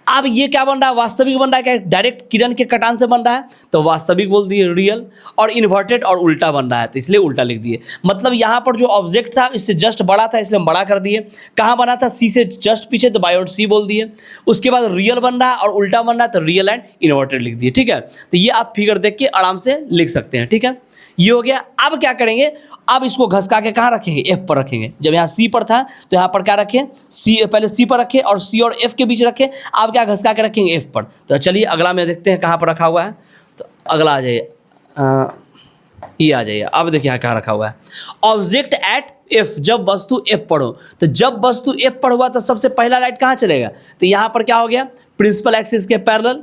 Speaker 1: अब ये क्या बन रहा है, वास्तविक बन रहा है क्या, डायरेक्ट किरण के कटान से बन रहा है, तो वास्तविक बोल दिए रियल, और इन्वर्टेड और उल्टा बन रहा है, तो इसलिए उल्टा लिख दिए। मतलब यहाँ पर जो ऑब्जेक्ट था इससे जस्ट बड़ा था, इसलिए हम बड़ा कर दिए। कहाँ बना था, सी से जस्ट पीछे, तो बायोन सी बोल दिए। उसके बाद रियल बन रहा है और उल्टा बन रहा है, तो रियल एंड इन्वर्टेड लिख दिए, ठीक है। तो ये आप फिगर देख के आराम से लिख सकते हैं, ठीक है। ये हो गया। अब क्या करेंगे, अब इसको घसका के कहाँ रखेंगे, एफ पर रखेंगे। जब यहाँ सी पर था तो यहाँ पर क्या रखें, सी, पहले सी पर रखे और सी और एफ के बीच रखे। अब क्या घसका के रखेंगे, एफ पर। तो चलिए अगला में देखते हैं कहाँ पर रखा हुआ है। तो अगला आ जाइए, ये आ जाइए। अब देखिए यहाँ कहाँ रखा हुआ है, ऑब्जेक्ट एट एफ, जब वस्तु एफ पर हो। तो जब वस्तु एफ पर हुआ तो सबसे पहला लाइट कहाँ चलेगा, तो यहाँ पर क्या हो गया, प्रिंसिपल एक्सिस के पैरेलल,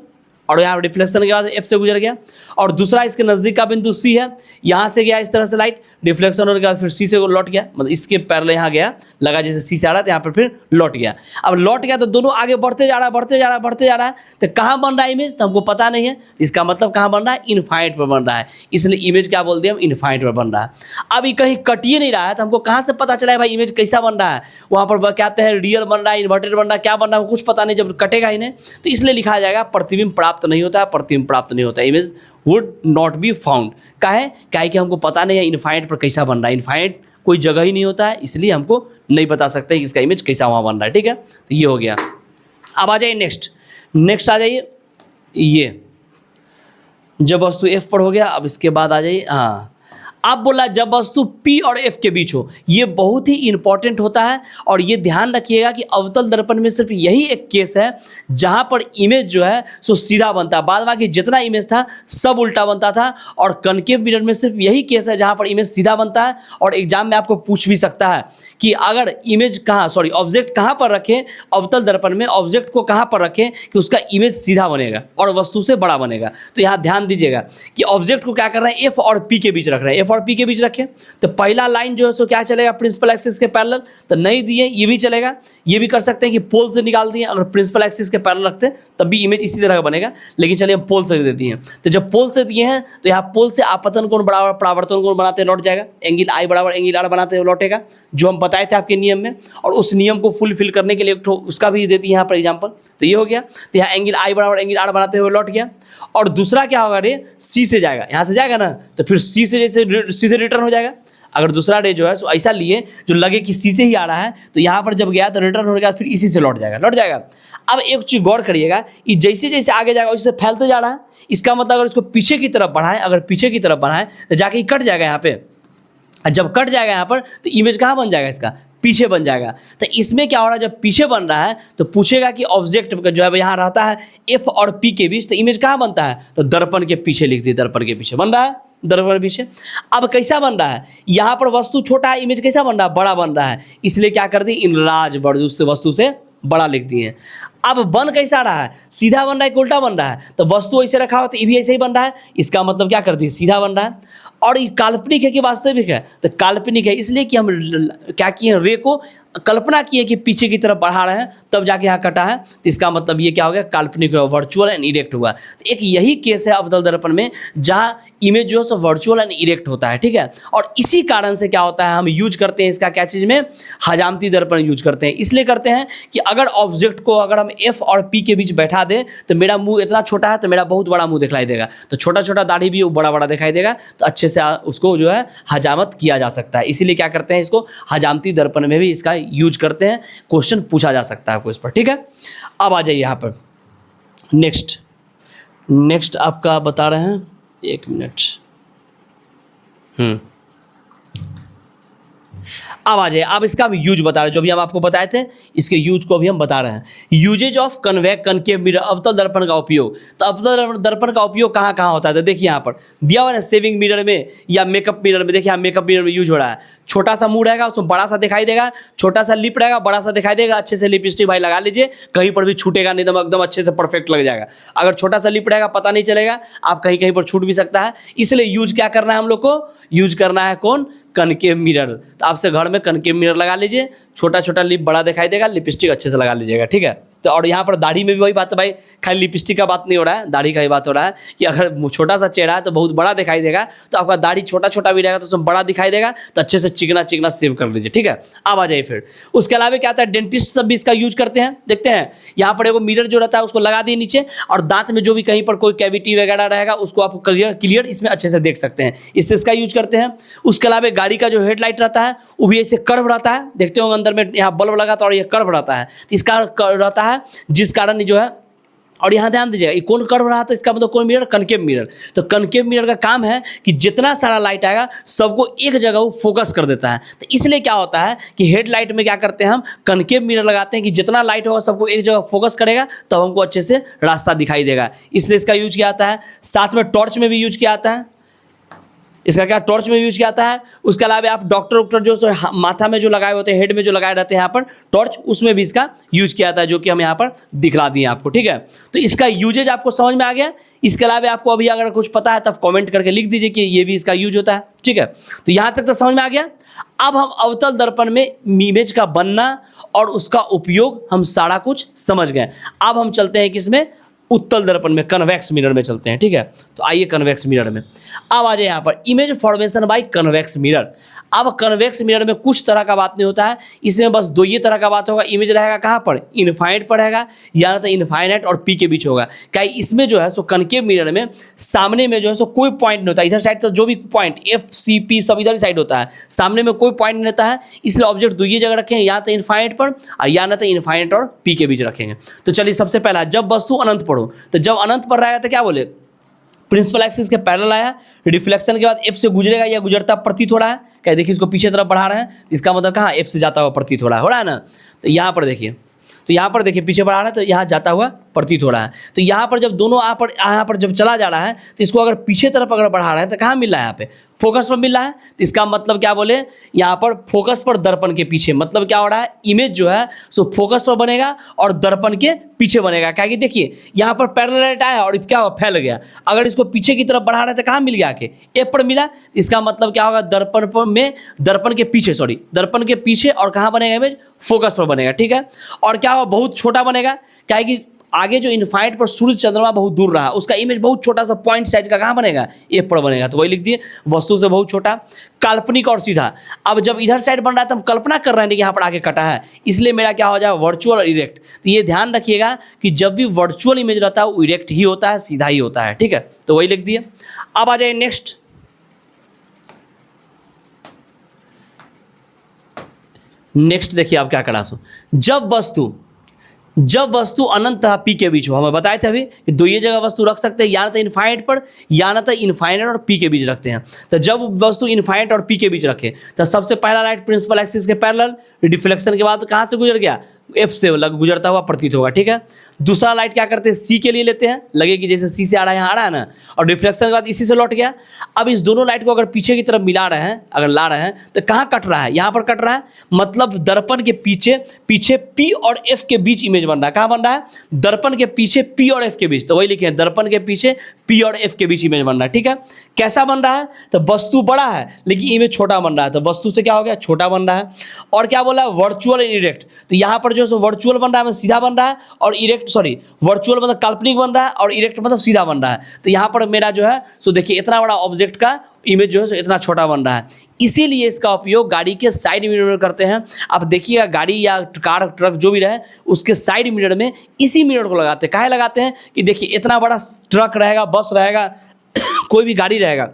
Speaker 1: और यहाँ रिफ्लेक्शन के बाद एफ से गुजर गया। और दूसरा इसके नज़दीक का बिंदु सी है, यहाँ से गया इस तरह से लाइट, रिफ्लेक्शन होने के बाद फिर सी से लौट गया, मतलब इसके पैरेलल यहाँ गया, लगा जैसे सी से आ रहा है, तो यहाँ पर फिर लौट गया। अब लौट गया तो दोनों आगे बढ़ते जा रहा है, बढ़ते जा रहा है, बढ़ते जा रहा है। तो कहाँ बन रहा है इमेज, तो हमको पता नहीं है, इसका मतलब कहाँ बन रहा है, इनफाइनाइट पर बन रहा है, इसलिए इमेज क्या बोल दिया हम, इनफाइनाइट पर बन रहा है। अब ये कहीं कटिए नहीं रहा है, तो हमको कहाँ से पता चला है भाई इमेज कैसा बन रहा है। वहाँ पर कहते हैं रियल बन रहा है, इन्वर्टेड बन रहा है, क्या बन रहा है कुछ पता नहीं, जब कटेगा ही नहीं, तो इसलिए लिखा जाएगा प्रतिबिंब प्राप्त नहीं होता है, प्रतिबिंब प्राप्त नहीं होता है, image would not be found. काहे कि हमको पता नहीं है इनफाइनाइट पर कैसा बन रहा है, इनफाइनाइट कोई जगह ही नहीं होता है, इसलिए हमको नहीं बता सकते कि इसका इमेज कैसा वहाँ बन रहा है, ठीक है। तो ये हो गया। अब आ जाइए नेक्स्ट आ जाइए, ये जब वस्तु एफ पर हो गया। अब इसके बाद आ जाइए, हाँ अब बोला जब वस्तु P और F के बीच हो। ये बहुत ही इंपॉर्टेंट होता है, और ये ध्यान रखिएगा कि अवतल दर्पण में सिर्फ यही एक केस है जहाँ पर इमेज जो है सो सीधा बनता है, बाद बाकी जितना इमेज था सब उल्टा बनता था। और कनकेव मिरर में सिर्फ यही केस है जहाँ पर इमेज सीधा बनता है। और एग्जाम में आपको पूछ भी सकता है कि अगर इमेज ऑब्जेक्ट कहाँ पर रखें, अवतल दर्पण में ऑब्जेक्ट को कहाँ पर रखें कि उसका इमेज सीधा बनेगा और वस्तु से बड़ा बनेगा। तो यहाँ ध्यान दीजिएगा कि ऑब्जेक्ट को क्या कर रहे हैं, F और P के बीच रख रहे हैं, F और P के बीच रखें। तो पहला लाइन जो है सो क्या चलेगा, प्रिंसिपल एक्सिस के पैरेलल। तो नहीं दिए ये भी चलेगा, ये भी कर सकते हैं कि पोल से निकाल दिए, अगर प्रिंसिपल एक्सिस के पैरेलल रखते हैं तब भी इमेज इसी तरह का बनेगा। लेकिन चलिए हम पोल से दे दिए हैं, तो जब पोल से दिए हैं तो यहाँ पोल से आपतन कोण बराबर परावर्तन कोण बनाते लौट जाएगा, एंगल आई बराबर एंगल आर बनाते हुए लौटेगा, जो हम बताए थे आपके नियम में। और उस नियम को फुलफिल करने के लिए एक उसका भी दे दिए यहाँ पर एग्जाम्पल। तो ये हो गया, तो यहाँ एंगल आई बराबर एंगल आर बनाते हुए लौट गया। और दूसरा क्या होगा, रे सी से जाएगा, यहाँ से जाएगा ना, तो फिर सी से जैसे सीधे रिटर्न हो जाएगा। अगर दूसरा रे जो है सो ऐसा लिए जो लगे कि सी से ही आ रहा है, तो यहाँ पर जब गया तो रिटर्न हो गया, फिर इसी से लौट जाएगा। अब एक चीज़ गौर करिएगा, ये जैसे जैसे आगे जाएगा वैसे फैलते जा रहा है। इसका मतलब अगर इसको पीछे की तरफ बढ़ाएं, अगर पीछे की तरफ बढ़ाएं तो जाके ये कट जाएगा यहाँ पे। जब कट जाएगा यहाँ पर तो इमेज कहाँ बन जाएगा, इसका पीछे बन जाएगा। तो इसमें क्या हो रहा है, जब पीछे बन रहा है तो पूछेगा कि ऑब्जेक्ट जो है यहाँ रहता है F और P के बीच, तो इमेज कहाँ बनता है, तो दर्पण के पीछे लिख दिए, दर्पण के पीछे बन रहा है, दर्पण पीछे। अब कैसा बन रहा है, यहाँ पर वस्तु छोटा है, इमेज कैसा बन रहा है, बड़ा बन रहा है, इसलिए क्या कर दिए, इनलार्ज बड़ उससे वस्तु से बड़ा लिख दिए। अब बन कैसा रहा है, सीधा बन रहा है कि उल्टा बन रहा है, तो वस्तु ऐसे रखा हो तो ये भी ऐसे ही बन रहा है, इसका मतलब क्या कर दिए, सीधा बन रहा है। और ये काल्पनिक है कि वास्तविक है, तो काल्पनिक है इसलिए कि हम क्या किए, रे को कल्पना किए कि पीछे की तरफ बढ़ा रहे हैं, तब जाके यहाँ कटा है, तो इसका मतलब ये क्या हो गया, काल्पनिक हुआ, वर्चुअल एंड इरेक्ट हुआ। तो एक यही केस है अवतल दर्पण में जहाँ इमेज जो है सो वर्चुअल एंड इरेक्ट होता है, ठीक है। और इसी कारण से क्या होता है, हम यूज करते हैं इसका क्या चीज़ में, हजामती दर्पण यूज करते हैं। इसलिए करते हैं कि अगर ऑब्जेक्ट को अगर हम एफ और पी के बीच बैठा दें तो मेरा मुंह इतना छोटा है तो मेरा बहुत बड़ा मुंह दिखाई देगा, तो छोटा छोटा दाढ़ी भी वो बड़ा बड़ा दिखाई देगा, तो अच्छे से उसको जो है हजामत किया जा सकता है। इसीलिए क्या करते हैं, इसको हजामती दर्पण में भी इसका यूज करते हैं, क्वेश्चन पूछा जा सकता है आपको इस पर, ठीक है। अब आ जाइए यहाँ पर नेक्स्ट आपका बता रहे हैं, एक मिनट, अब आ जाइए, अब इसका हम यूज बता रहे हैं, जो भी हम आपको बताए थे इसके यूज को भी हम बता रहे हैं। यूजेज ऑफ कनकेव मिरर, अवतल दर्पण का उपयोग। तो अवतल दर्पण का उपयोग कहाँ कहाँ होता है, तो देखिए यहाँ पर दिया हुआ है सेविंग मिरर में या मेकअप मिरर में। देखिए यहाँ मेकअप मिरर में यूज हो रहा है, छोटा सा मुंह रहेगा उसमें बड़ा सा दिखाई देगा, छोटा सा लिप रहेगा बड़ा सा दिखाई देगा, अच्छे से लिपस्टिक भाई लगा लीजिए, कहीं पर भी छूटेगा नहीं, एकदम अच्छे से परफेक्ट लग जाएगा। अगर छोटा सा लिप रहेगा पता नहीं चलेगा, आप कहीं कहीं पर छूट भी सकता है। इसलिए यूज क्या करना है, हम लोग को यूज करना है कौन, कनकेव मिरर। तो आपसे घर में कनकेव मिरर लगा लीजिए, छोटा छोटा लिप बड़ा दिखाई देगा, लिपस्टिक अच्छे से लगा लीजिएगा, ठीक है। तो और यहाँ पर दाढ़ी में भी वही बात है भाई, खाली लिपस्टिक का बात नहीं हो रहा है, दाढ़ी का ही बात हो रहा है कि अगर छोटा सा चेहरा है तो बहुत बड़ा दिखाई देगा, तो आपका दाढ़ी छोटा छोटा भी रहेगा तो उसमें बड़ा दिखाई देगा, तो अच्छे से चिकना चिकना सेव कर लीजिए, ठीक है। अब आ जाइए फिर उसके अलावा क्या आता है, डेंटिस्ट सब भी इसका यूज करते हैं। देखते हैं यहाँ पर एगो मिरर जो रहता है उसको लगा दिए नीचे, और दांत में जो भी कहीं पर कोई कैविटी वगैरह रहेगा उसको आप क्लियर इसमें अच्छे से देख सकते हैं, इससे इसका यूज करते हैं। उसके अलावा गाड़ी का जो हेडलाइट रहता है वो भी ऐसे कर्व रहता है, देखते हो अंदर में यहाँ बल्ब लगा था और ये कर्व रहता है, तो इसका कर्व रहता है जिस कारण जो है, और यहाँ ध्यान दीजिएगा ये कौन कर्व रहा था, इसका मतलब कौन मिरर, कनकेव मिरर। तो कनकेव मिरर का काम है कि जितना सारा लाइट आएगा सबको एक जगह वो फोकस कर देता है। तो इसलिए क्या होता है कि हेडलाइट में क्या करते हैं, हम कनकेव मिरर लगाते हैं कि जितना लाइट होगा सबको एक जगह फोकस करेगा, तब हमको अच्छे से रास्ता दिखाई देगा, इसलिए इसका यूज किया जाता है। साथ में टॉर्च में भी यूज किया जाता है, इसका क्या टॉर्च में यूज किया जाता है। उसके अलावा आप डॉक्टर जो माथा में जो लगाए होते हैं, हेड में जो लगाए रहते हैं यहाँ पर टॉर्च, उसमें भी इसका यूज किया जाता है, जो कि हम यहाँ पर दिखला दिए आपको, ठीक है। तो इसका यूजेज आपको समझ में आ गया। इसके अलावा आपको अभी अगर कुछ पता है तब कमेंट करके लिख दीजिए कि ये भी इसका यूज होता है, ठीक है। तो यहाँ तक तो समझ में आ गया। अब हम अवतल दर्पण में इमेज का बनना और उसका उपयोग हम सारा कुछ समझ गए। अब हम चलते हैं किसमें, उत्तल दर्पण में, कन्वेक्स मिरर में चलते हैं, ठीक है। तो आइए कन्वेक्स मिरर में, अब आ जाए यहाँ पर image formation by convex mirror. अब कन्वेक्स मिरर में कुछ तरह का बात नहीं होता है, इसमें बस दो ही तरह का बात होगा। इमेज रहेगा कहाँ पर, इनफाइनाइट पर रहेगा, या तो इनफाइनाइट और पी के बीच होगा। क्या इसमें जो है सो कनकेव मिरर में सामने में जो है सो कोई पॉइंट नहीं होता, इधर साइड तो जो भी पॉइंट एफ सी पी सब इधर साइड होता है, सामने में कोई पॉइंट नहीं रहता है। इसलिए ऑब्जेक्ट दो ही जगह रखेंगे, या तो इनफाइनाइट पर या ना तो इनफाइनाइट और पी के बीच रखेंगे। तो चलिए सबसे पहला, जब वस्तु अनंत पर हो, तो जब अनंत पर रहेगा तो क्या बोले, प्रिंसिपल एक्सिस के पैरेलल आया, रिफ्लेक्शन के बाद एफ से गुजरेगा या गुजरता प्रतीत हो रहा है। क्या देखिए इसको पीछे तरफ बढ़ा रहे हैं, तो इसका मतलब कहाँ, एफ से जाता हुआ प्रतीत हो रहा है ना। तो यहाँ पर देखिए, तो यहाँ पर देखिए पीछे बढ़ा रहा है तो यहाँ जाता हुआ प्रतीत हो रहा है। तो यहाँ पर जब दोनों यहाँ पर जब चला जा रहा है तो इसको अगर पीछे तरफ अगर बढ़ा रहे हैं तो कहाँ मिल रहा है, यहाँ पे फोकस पर मिल रहा है। तो इसका मतलब क्या बोले, यहाँ पर फोकस पर दर्पण के पीछे, मतलब क्या हो रहा है, इमेज जो है सो फोकस पर बनेगा और दर्पण के पीछे बनेगा। क्या कि देखिए यहाँ पर पैरेलल आया और क्या हुआ, फैल गया। अगर इसको पीछे की तरफ बढ़ा रहे हैं तो कहाँ मिल गया, आके एफ पर मिला। इसका मतलब क्या होगा, दर्पण पर में, दर्पण के पीछे, सॉरी दर्पण के पीछे, और कहाँ बनेगा इमेज, फोकस पर बनेगा, ठीक है। और क्या होगा, बहुत छोटा बनेगा, क्या है कि आगे जो इनफाइनाइट पर सूर्य चंद्रमा बहुत दूर रहा, उसका इमेज बहुत छोटा सा पॉइंट साइज का कहाँ बनेगा, एफ पर बनेगा। तो वही लिख दिए, वस्तु से बहुत छोटा। काल्पनिक और सीधा, अब जब इधर साइड बन रहा है तो हम कल्पना कर रहे हैं कि यहाँ पर आगे कटा है, इसलिए मेरा क्या हो जाएगा, वर्चुअल और इरेक्ट। तो ये ध्यान रखिएगा कि जब भी वर्चुअल इमेज रहता है वो इरेक्ट ही होता है, सीधा ही होता है, ठीक है। तो वही लिख दिए। अब आ जाए नेक्स्ट, देखिए आप क्या करा सो, जब वस्तु अनंत तथा पी के बीच हो, हमें बताए थे अभी कि दो ये जगह वस्तु रख सकते हैं, या ना तो इनफाइनाइट पर या ना तो इनफाइनाइट और पी के बीच रखते हैं। तो जब वस्तु इनफाइनाइट और पी के बीच रखे तो सबसे पहला लाइट प्रिंसिपल एक्सिस के पैरेलल, रिफ्लेक्शन के बाद कहाँ से गुजर गया, एफ से गुजरता हुआ प्रतीत होगा, ठीक है। दूसरा लाइट क्या करते हैं, सी के लिए लेते हैं, लगे कि जैसे सी से आ रहा है, यहाँ आ रहा है ना, और रिफ्लेक्शन के बाद इसी से लौट गया। अब इस दोनों लाइट को अगर पीछे की तरफ मिला रहे हैं, अगर ला रहे हैं, तो कहाँ कट रहा है, यहाँ पर कट रहा है, मतलब दर्पण के पीछे पी और एफ के बीच इमेज बन रहा है। कहाँ बन रहा है, दर्पण के पीछे पी और एफ के बीच, तो वही लिखे हैं, दर्पण के पीछे पी और एफ के बीच इमेज बन रहा है, ठीक है। कैसा बन रहा है, तो वस्तु बड़ा है लेकिन इमेज छोटा बन रहा है, तो वस्तु से क्या हो गया, छोटा बन रहा है। और क्या बोला, वर्चुअल इरेक्ट, तो यहाँ पर जो है वर्चुअल बन रहा है, मतलब सीधा बन रहा है, और इरेक्ट वर्चुअल मतलब काल्पनिक बन रहा है, और इरेक्ट मतलब सीधा बन रहा है। तो यहाँ पर मेरा जो है सो देखिए इतना बड़ा ऑब्जेक्ट का इमेज जो है सो इतना छोटा बन रहा है। इसीलिए इसका उपयोग गाड़ी के साइड मिरर में करते हैं। आप देखिएगा गाड़ी या कार ट्रक जो भी रहे, उसके साइड मिरर में इसी मिरर को लगाते हैं। काहे लगाते हैं कि देखिए इतना बड़ा ट्रक रहेगा, बस रहेगा, कोई भी गाड़ी रहेगा,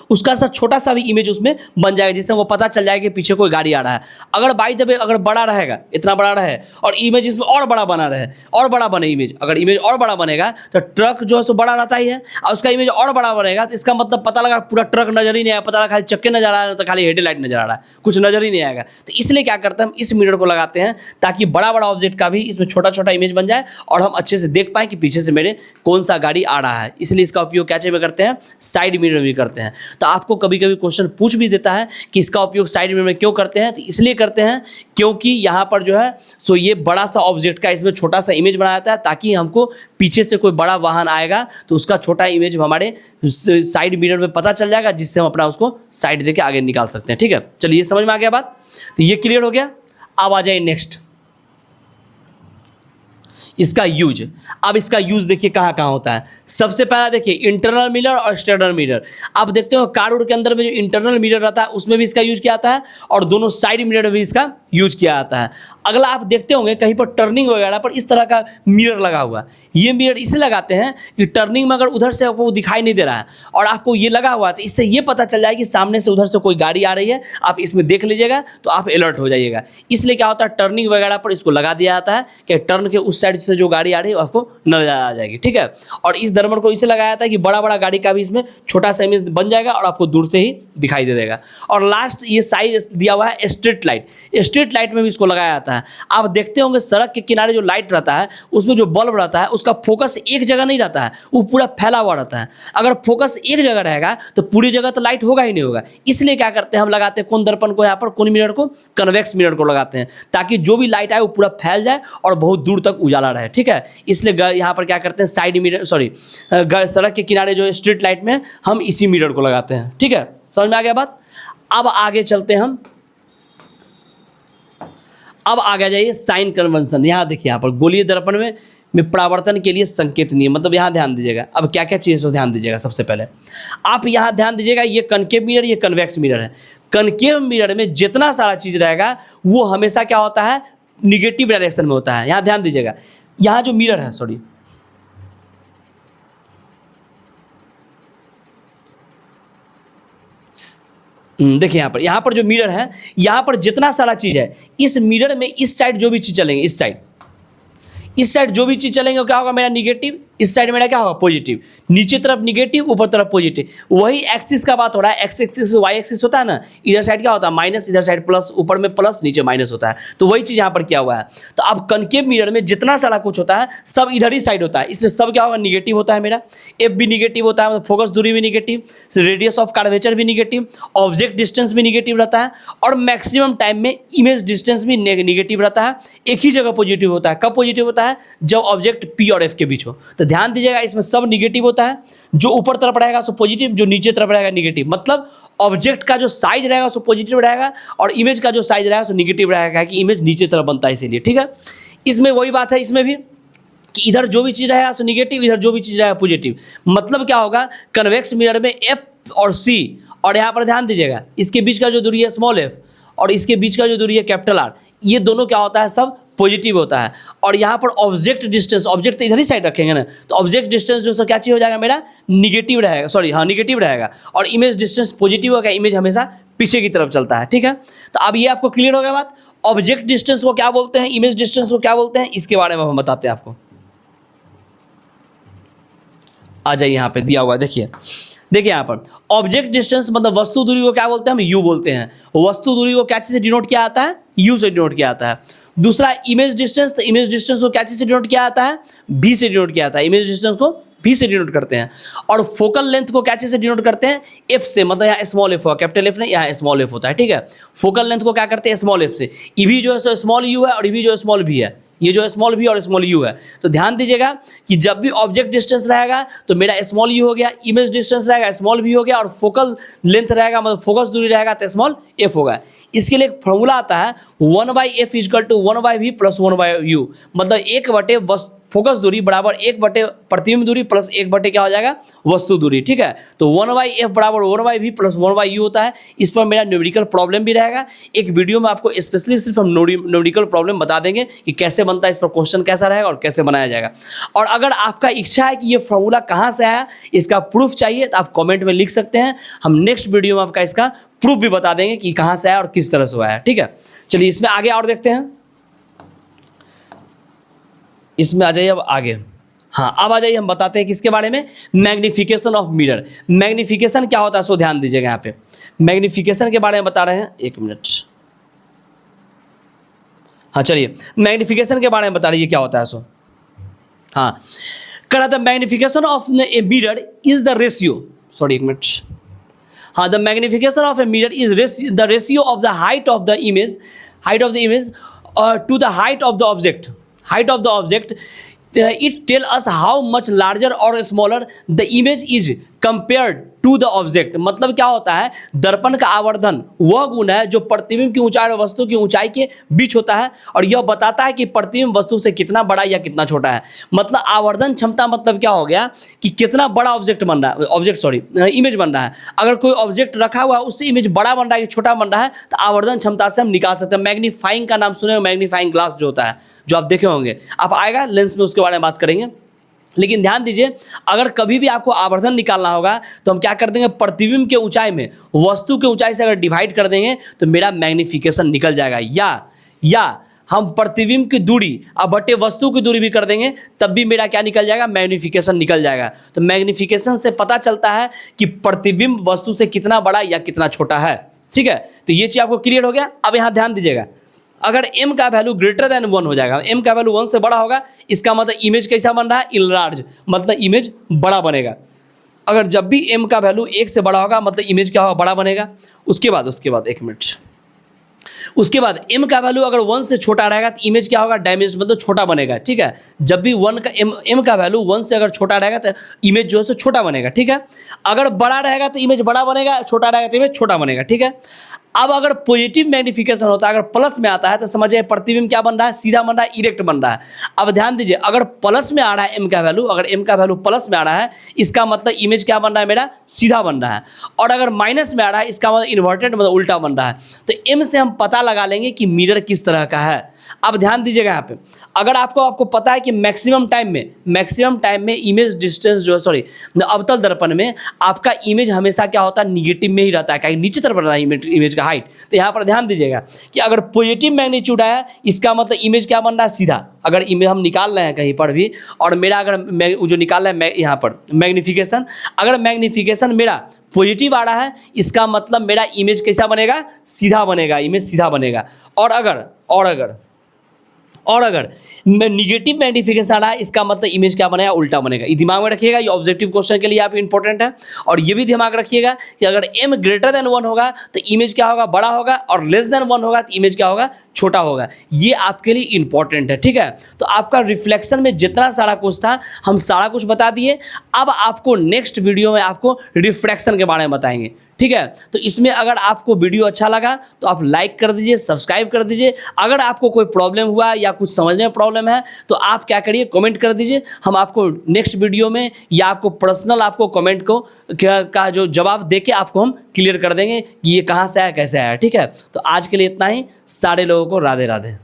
Speaker 1: उसका सा छोटा सा भी इमेज उसमें बन जाएगा, जिससे वो पता चल जाएगा कि पीछे कोई गाड़ी आ रहा है। अगर बाई द वे अगर बड़ा रहेगा, इतना बड़ा रहे, और इमेज इसमें और बड़ा बना रहे, और बड़ा बने इमेज, अगर इमेज और बड़ा बनेगा तो ट्रक जो है सो बड़ा रहता ही है, और उसका इमेज और बड़ा बनेगा तो इसका मतलब पता लगा पूरा ट्रक नजर ही नहीं आया, पता लगा खाली चक्के नजर आ रहा है, तो खाली हेडलाइट नजर आ रहा है, कुछ नजर ही नहीं आएगा। तो इसलिए क्या करते हैं, हम इस मिरर को लगाते हैं ताकि बड़ा बड़ा ऑब्जेक्ट का भी इसमें छोटा छोटा इमेज बन जाए, और हम अच्छे से देख पाएँ कि पीछे से मेरे कौन सा गाड़ी आ रहा है। इसलिए इसका उपयोग क्या में करते हैं, साइड मिरर में करते हैं। तो आपको कभी कभी क्वेश्चन पूछ भी देता है कि इसका उपयोग साइड मिरर में क्यों करते हैं, तो इसलिए करते हैं क्योंकि यहाँ पर जो है सो ये बड़ा सा ऑब्जेक्ट का इसमें छोटा सा इमेज बना जाता है, ताकि हमको पीछे से कोई बड़ा वाहन आएगा तो उसका छोटा इमेज हमारे साइड मिरर में पता चल जाएगा, जिससे हम अपना उसको साइड देके आगे निकाल सकते हैं, ठीक है। चलिए समझ में आ गया बात, तो ये क्लियर हो गया। अब आ जाए नेक्स्ट, इसका यूज। अब इसका यूज देखिए कहाँ कहाँ होता है। सबसे पहला देखिए इंटरनल मिरर और एक्सटर्नल मिरर। आप देखते हो कार उड़ के अंदर में जो इंटरनल मिरर रहता है उसमें भी इसका यूज किया जाता है, और दोनों साइड मिरर में भी इसका यूज किया जाता है। अगला आप देखते होंगे कहीं पर टर्निंग वगैरह पर इस तरह का मिरर लगा हुआ है। ये मिरर इसलिए लगाते हैं कि टर्निंग में अगर उधर से आपको दिखाई नहीं दे रहा है और आपको ये लगा हुआ है, तो इससे ये पता चल जाए कि सामने से उधर से कोई गाड़ी आ रही है, आप इसमें देख लीजिएगा तो आप अलर्ट हो जाइएगा। इसलिए क्या होता है, टर्निंग वगैरह पर इसको लगा दिया जाता है कि टर्न के उस साइड से जो गाड़ी आ रही है आपको नजर आ जाएगी, ठीक है। और इस दर्पण को इसे लगाया जाता है कि बड़ा बड़ा गाड़ी का भी इसमें छोटा सा इमेज बन जाएगा और आपको दूर से ही दिखाई दे देगा। और लास्ट ये साइज दिया हुआ है स्ट्रीट लाइट। स्ट्रीट लाइट में भी इसको लगाया जाता है। आप देखते होंगे सड़क के किनारे जो लाइट रहता है उसमें जो बल्ब रहता है उसका फोकस एक जगह नहीं रहता है, वो पूरा फैला हुआ रहता है। अगर फोकस एक जगह रहेगा तो पूरी जगह तो लाइट होगा ही नहीं होगा। इसलिए क्या करते हैं, हम लगाते हैं कौन दर्पण को, यहाँ पर कौन मिरर को, कन्वेक्स मिरर को लगाते हैं, ताकि जो भी लाइट आए वो पूरा फैल जाए और बहुत दूर तक उजाला रहे, ठीक है। इसलिए यहाँ पर क्या करते हैं, साइड मिरर सड़क के किनारे जो स्ट्रीट लाइट में हम इसी मिरर को लगाते हैं, ठीक है। समझ में आ गया बात। अब आगे चलते हैं हम, अब आगे जाइए साइन कन्वेंशन। यहाँ देखिए, यहाँ पर गोलीय दर्पण में परावर्तन के लिए संकेत नहीं है, मतलब यहाँ ध्यान दीजिएगा। अब क्या क्या चीज़ ध्यान दीजिएगा। सबसे पहले आप यहाँ ध्यान दीजिएगा, ये कनकेव मिरर, ये कन्वेक्स मिरर है। कनकेव मिरर में जितना सारा चीज़ रहेगा वो हमेशा क्या होता है, निगेटिव डायरेक्शन में होता है। यहाँ ध्यान दीजिएगा, यहाँ जो मिरर है, देखिए यहाँ पर जो मिरर है, यहाँ पर जितना सारा चीज़ है, इस मिरर में इस साइड जो भी चीज़ चलेंगे, इस साइड जो भी चीज़ चलेंगे वो क्या होगा, मेरा निगेटिव। इस साइड मेरा क्या होगा, पॉजिटिव। नीचे तरफ निगेटिव, ऊपर तरफ पॉजिटिव। वही एक्सिस का बात हो रहा है। एक्स एक्सिस वाई एक्सिस होता है ना, इधर साइड क्या होता है, माइनस, इधर साइड प्लस, ऊपर में प्लस, नीचे माइनस होता है। तो वही चीज़ यहाँ पर क्या हुआ है। तो अब कनकेव मिरर में जितना सारा कुछ होता है सब इधर ही साइड होता है, इसलिए सब क्या होगा, निगेटिव होता है मेरा। एफ भी निगेटिव होता है, मतलब फोकस दूरी भी निगेटिव, रेडियस ऑफ कर्वेचर भी निगेटिव, ऑब्जेक्ट डिस्टेंस भी निगेटिव रहता है, और मैक्सिमम टाइम में इमेज डिस्टेंस भी निगेटिव रहता है। एक ही जगह पॉजिटिव होता है। कब पॉजिटिव होता है, जब ऑब्जेक्ट पी और एफ के बीच हो। तो ध्यान दीजिएगा, इसमें सब निगेटिव होता है। जो ऊपर तरफ रहेगा सो पॉजिटिव, जो नीचे तरफ रहेगा निगेटिव। मतलब ऑब्जेक्ट का जो साइज रहेगा सो पॉजिटिव रहेगा, और इमेज का जो साइज रहेगा सो निगेटिव रहेगा, कि इमेज नीचे तरफ बनता है इसीलिए, ठीक है। इसमें वही बात है, इसमें भी कि इधर जो भी चीज़ रहेगा सो निगेटिव, इधर जो भी चीज़ रहेगा पॉजिटिव। मतलब क्या होगा, कन्वेक्स मिरर में एफ और सी, और यहाँ पर ध्यान दीजिएगा इसके बीच का जो दूरी है स्मॉल एफ, और इसके बीच का जो दूरी है कैपिटल आर, ये दोनों क्या होता है, सब पॉजिटिव होता है। और यहाँ पर ऑब्जेक्ट डिस्टेंस, ऑब्जेक्ट तो इधर ही साइड रखेंगे ना, तो ऑब्जेक्ट डिस्टेंस जो सो क्या चीज़ हो जाएगा, मेरा निगेटिव रहेगा, निगेटिव रहेगा। और इमेज डिस्टेंस पॉजिटिव होगा, इमेज हमेशा पीछे की तरफ चलता है, ठीक है। तो अब ये आपको क्लियर हो गया बात। ऑब्जेक्ट डिस्टेंस को क्या बोलते हैं, इमेज डिस्टेंस को क्या बोलते हैं, इसके बारे में हम बताते हैं आपको। आ जाइए, यहाँ पे दिया हुआ देखिए, देखिए यहाँ पर ऑब्जेक्ट डिस्टेंस मतलब वस्तु दूरी को क्या बोलते हैं, हम यू बोलते हैं। वस्तु दूरी को क्या चीज़ से डिनोट किया जाता है, यू से डिनोट किया जाता है। दूसरा इमेज डिस्टेंस, तो इमेज डिस्टेंस को क्या चीज़ से डिनोट किया जाता है, भी से डिनोट किया जाता है। इमेज डिस्टेंस को भी से डिनोट करते हैं। और फोकल लेंथ को क्या चीज़ से डिनोट करते हैं, एफ से, मतलब यहाँ स्मॉल एफ होगा, कैपिटल एफ नहीं, यहाँ स्मॉल एफ होता है, ठीक है। फोकल लेंथ को क्या करते हैं, स्मॉल एफ से। ई भी जो है सो स्मॉल यू है और ई भी जो है स्मॉल भी है, ये जो स्मॉल भी और स्मॉल यू है। तो ध्यान दीजिएगा कि जब भी ऑब्जेक्ट डिस्टेंस रहेगा तो मेरा स्मॉल यू हो गया, इमेज डिस्टेंस रहेगा स्मॉल भी हो गया, और फोकल लेंथ रहेगा मतलब फोकस दूरी रहेगा तो स्मॉल एफ होगा। इसके लिए एक फॉर्मूला आता है 1/f equal to 1/v plus 1/u, मतलब 1/, फोकस दूरी बराबर 1/, प्रतिबिंब दूरी प्लस 1/, क्या हो जाएगा, वस्तु दूरी, ठीक है। तो 1/f बराबर 1/v प्लस 1/u होता है। इस पर मेरा न्यूमेरिकल प्रॉब्लम भी रहेगा। एक वीडियो में आपको स्पेशली सिर्फ हम न्यूमेरिकल प्रॉब्लम बता देंगे कि कैसे बनता है, इस पर क्वेश्चन कैसा रहेगा और कैसे बनाया जाएगा। और अगर आपका इच्छा है कि ये फॉर्मूला कहाँ से आया, इसका प्रूफ चाहिए, तो आप कॉमेंट में लिख सकते हैं। हम नेक्स्ट वीडियो में आपका इसका प्रूफ भी बता देंगे कि कहाँ से आया और किस तरह से आया, ठीक है। चलिए इसमें आगे और देखते हैं, इसमें आ जाइए अब आगे। हाँ, अब आ जाइए, हम बताते हैं किसके बारे में, मैग्निफिकेशन ऑफ मिरर। मैग्निफिकेशन क्या होता है, सो ध्यान दीजिएगा यहाँ पे। मैग्निफिकेशन के बारे में बता रहे हैं, एक मिनट। हाँ चलिए, मैग्निफिकेशन के बारे में बता रही क्या होता है, सो हाँ कह रहा था magnification of a mirror is the ratio, sorry एक मिनट। हाँ, the magnification of a mirror is the ratio of the height of the image to the height of the object. Height of the object, it tell us how much larger or smaller the image is compared to the object। मतलब क्या होता है, दर्पण का आवर्धन वह गुण है जो प्रतिबिंब की ऊंचाई और वस्तु की ऊंचाई के बीच होता है, और यह बताता है कि प्रतिबिंब वस्तु से कितना बड़ा या कितना छोटा है। मतलब आवर्धन क्षमता मतलब क्या हो गया कि कितना बड़ा ऑब्जेक्ट बन रहा है, इमेज बन रहा है। अगर कोई ऑब्जेक्ट रखा हुआ है उससे इमेज बड़ा बन रहा है कि छोटा बन रहा है, तो आवर्धन क्षमता से हम निकाल सकते हैं। मैग्नीफाइंग का नाम सुने हो, मैग्नीफाइंग ग्लास जो होता है, जो आप देखे होंगे, आप आएगा लेंस में, उसके बारे में बात करेंगे। लेकिन ध्यान दीजिए, अगर कभी भी आपको आवर्धन निकालना होगा तो हम क्या कर देंगे, प्रतिबिंब के ऊंचाई में वस्तु के ऊंचाई से अगर डिवाइड कर देंगे तो मेरा मैग्निफिकेशन निकल जाएगा। या हम प्रतिबिंब की दूरी अब बटे वस्तु की दूरी भी कर देंगे तब भी मेरा क्या निकल जाएगा, मैग्निफिकेशन निकल जाएगा। तो मैग्निफिकेशन से पता चलता है कि प्रतिबिंब वस्तु से कितना बड़ा या कितना छोटा है, ठीक है। तो ये चीज़ आपको क्लियर हो गया। अब यहाँ ध्यान दीजिएगा, अगर m का वैल्यू ग्रेटर देन 1 हो जाएगा, m का वैल्यू 1 से बड़ा होगा, इसका मतलब इमेज कैसा बन रहा है, इनलार्ज, मतलब इमेज बड़ा बनेगा। अगर जब भी m का वैल्यू 1 से बड़ा होगा मतलब इमेज क्या होगा, बड़ा बनेगा। उसके बाद एक मिनट, उसके बाद m का वैल्यू अगर 1 से छोटा रहेगा तो इमेज क्या होगा, डैमेज, मतलब छोटा बनेगा, ठीक है। जब भी m का वैल्यू 1 से अगर छोटा रहेगा तो इमेज जो है सो छोटा बनेगा, ठीक है। अगर बड़ा रहेगा तो इमेज बड़ा बनेगा, छोटा रहेगा तो इमेज छोटा बनेगा, ठीक है। अब अगर पॉजिटिव मैग्निफिकेशन होता है, अगर प्लस में आता है तो समझिए प्रतिबिंब क्या बन रहा है, सीधा बन रहा है, इरेक्ट बन रहा है। अब ध्यान दीजिए, अगर प्लस में आ रहा है m का वैल्यू, अगर m का वैल्यू प्लस में आ रहा है, इसका मतलब इमेज क्या बन रहा है, मेरा सीधा बन रहा है। और अगर माइनस में आ रहा है, इसका मतलब इन्वर्टेड, मतलब उल्टा बन रहा है। तो m से हम पता लगा लेंगे कि मिरर किस तरह का है। अब ध्यान दीजिएगा यहाँ पे, अगर आपको पता है कि मैक्सिमम टाइम में इमेज डिस्टेंस जो है, सॉरी, अवतल दर्पण में आपका इमेज हमेशा क्या होता है, निगेटिव में ही रहता है, क्या नीचे तरफ रहता है इमेज का हाइट। तो यहाँ पर ध्यान दीजिएगा कि अगर पॉजिटिव मैग्नीट्यूड है, इसका मतलब इमेज क्या बन रहा है, सीधा। अगर इमेज हम निकाल रहे हैं कहीं पर भी, और मेरा अगर जो निकाल रहा है यहाँ पर मैग्निफिकेशन, अगर मैग्निफिकेशन मेरा पॉजिटिव आ रहा है, इसका मतलब मेरा इमेज कैसा बनेगा, सीधा बनेगा, इमेज सीधा बनेगा। और अगर निगेटिव मैग्निफिकेशन आ रहा है, इसका मतलब इमेज क्या बनेगा, उल्टा बनेगा। ये दिमाग में रखिएगा, ये ऑब्जेक्टिव क्वेश्चन के लिए आप इंपॉर्टेंट है। और ये भी दिमाग रखिएगा कि अगर m ग्रेटर देन 1 होगा तो इमेज क्या होगा, बड़ा होगा, और लेस देन 1 होगा तो इमेज क्या होगा, छोटा होगा। ये आपके लिए इंपॉर्टेंट है, ठीक है। तो आपका रिफ्लेक्शन में जितना सारा कुछ था हम सारा कुछ बता दिए। अब आपको नेक्स्ट वीडियो में आपको रिफ्रैक्शन के बारे में बताएंगे, ठीक है। तो इसमें अगर आपको वीडियो अच्छा लगा तो आप लाइक कर दीजिए, सब्सक्राइब कर दीजिए। अगर आपको कोई प्रॉब्लम हुआ या कुछ समझने में प्रॉब्लम है तो आप क्या करिए, कमेंट कर दीजिए। हम आपको नेक्स्ट वीडियो में या आपको पर्सनल आपको कमेंट का जो जवाब देके आपको हम क्लियर कर देंगे कि ये कहाँ से आया, कैसे आया, ठीक है। तो आज के लिए इतना ही। सारे लोगों को राधे राधे।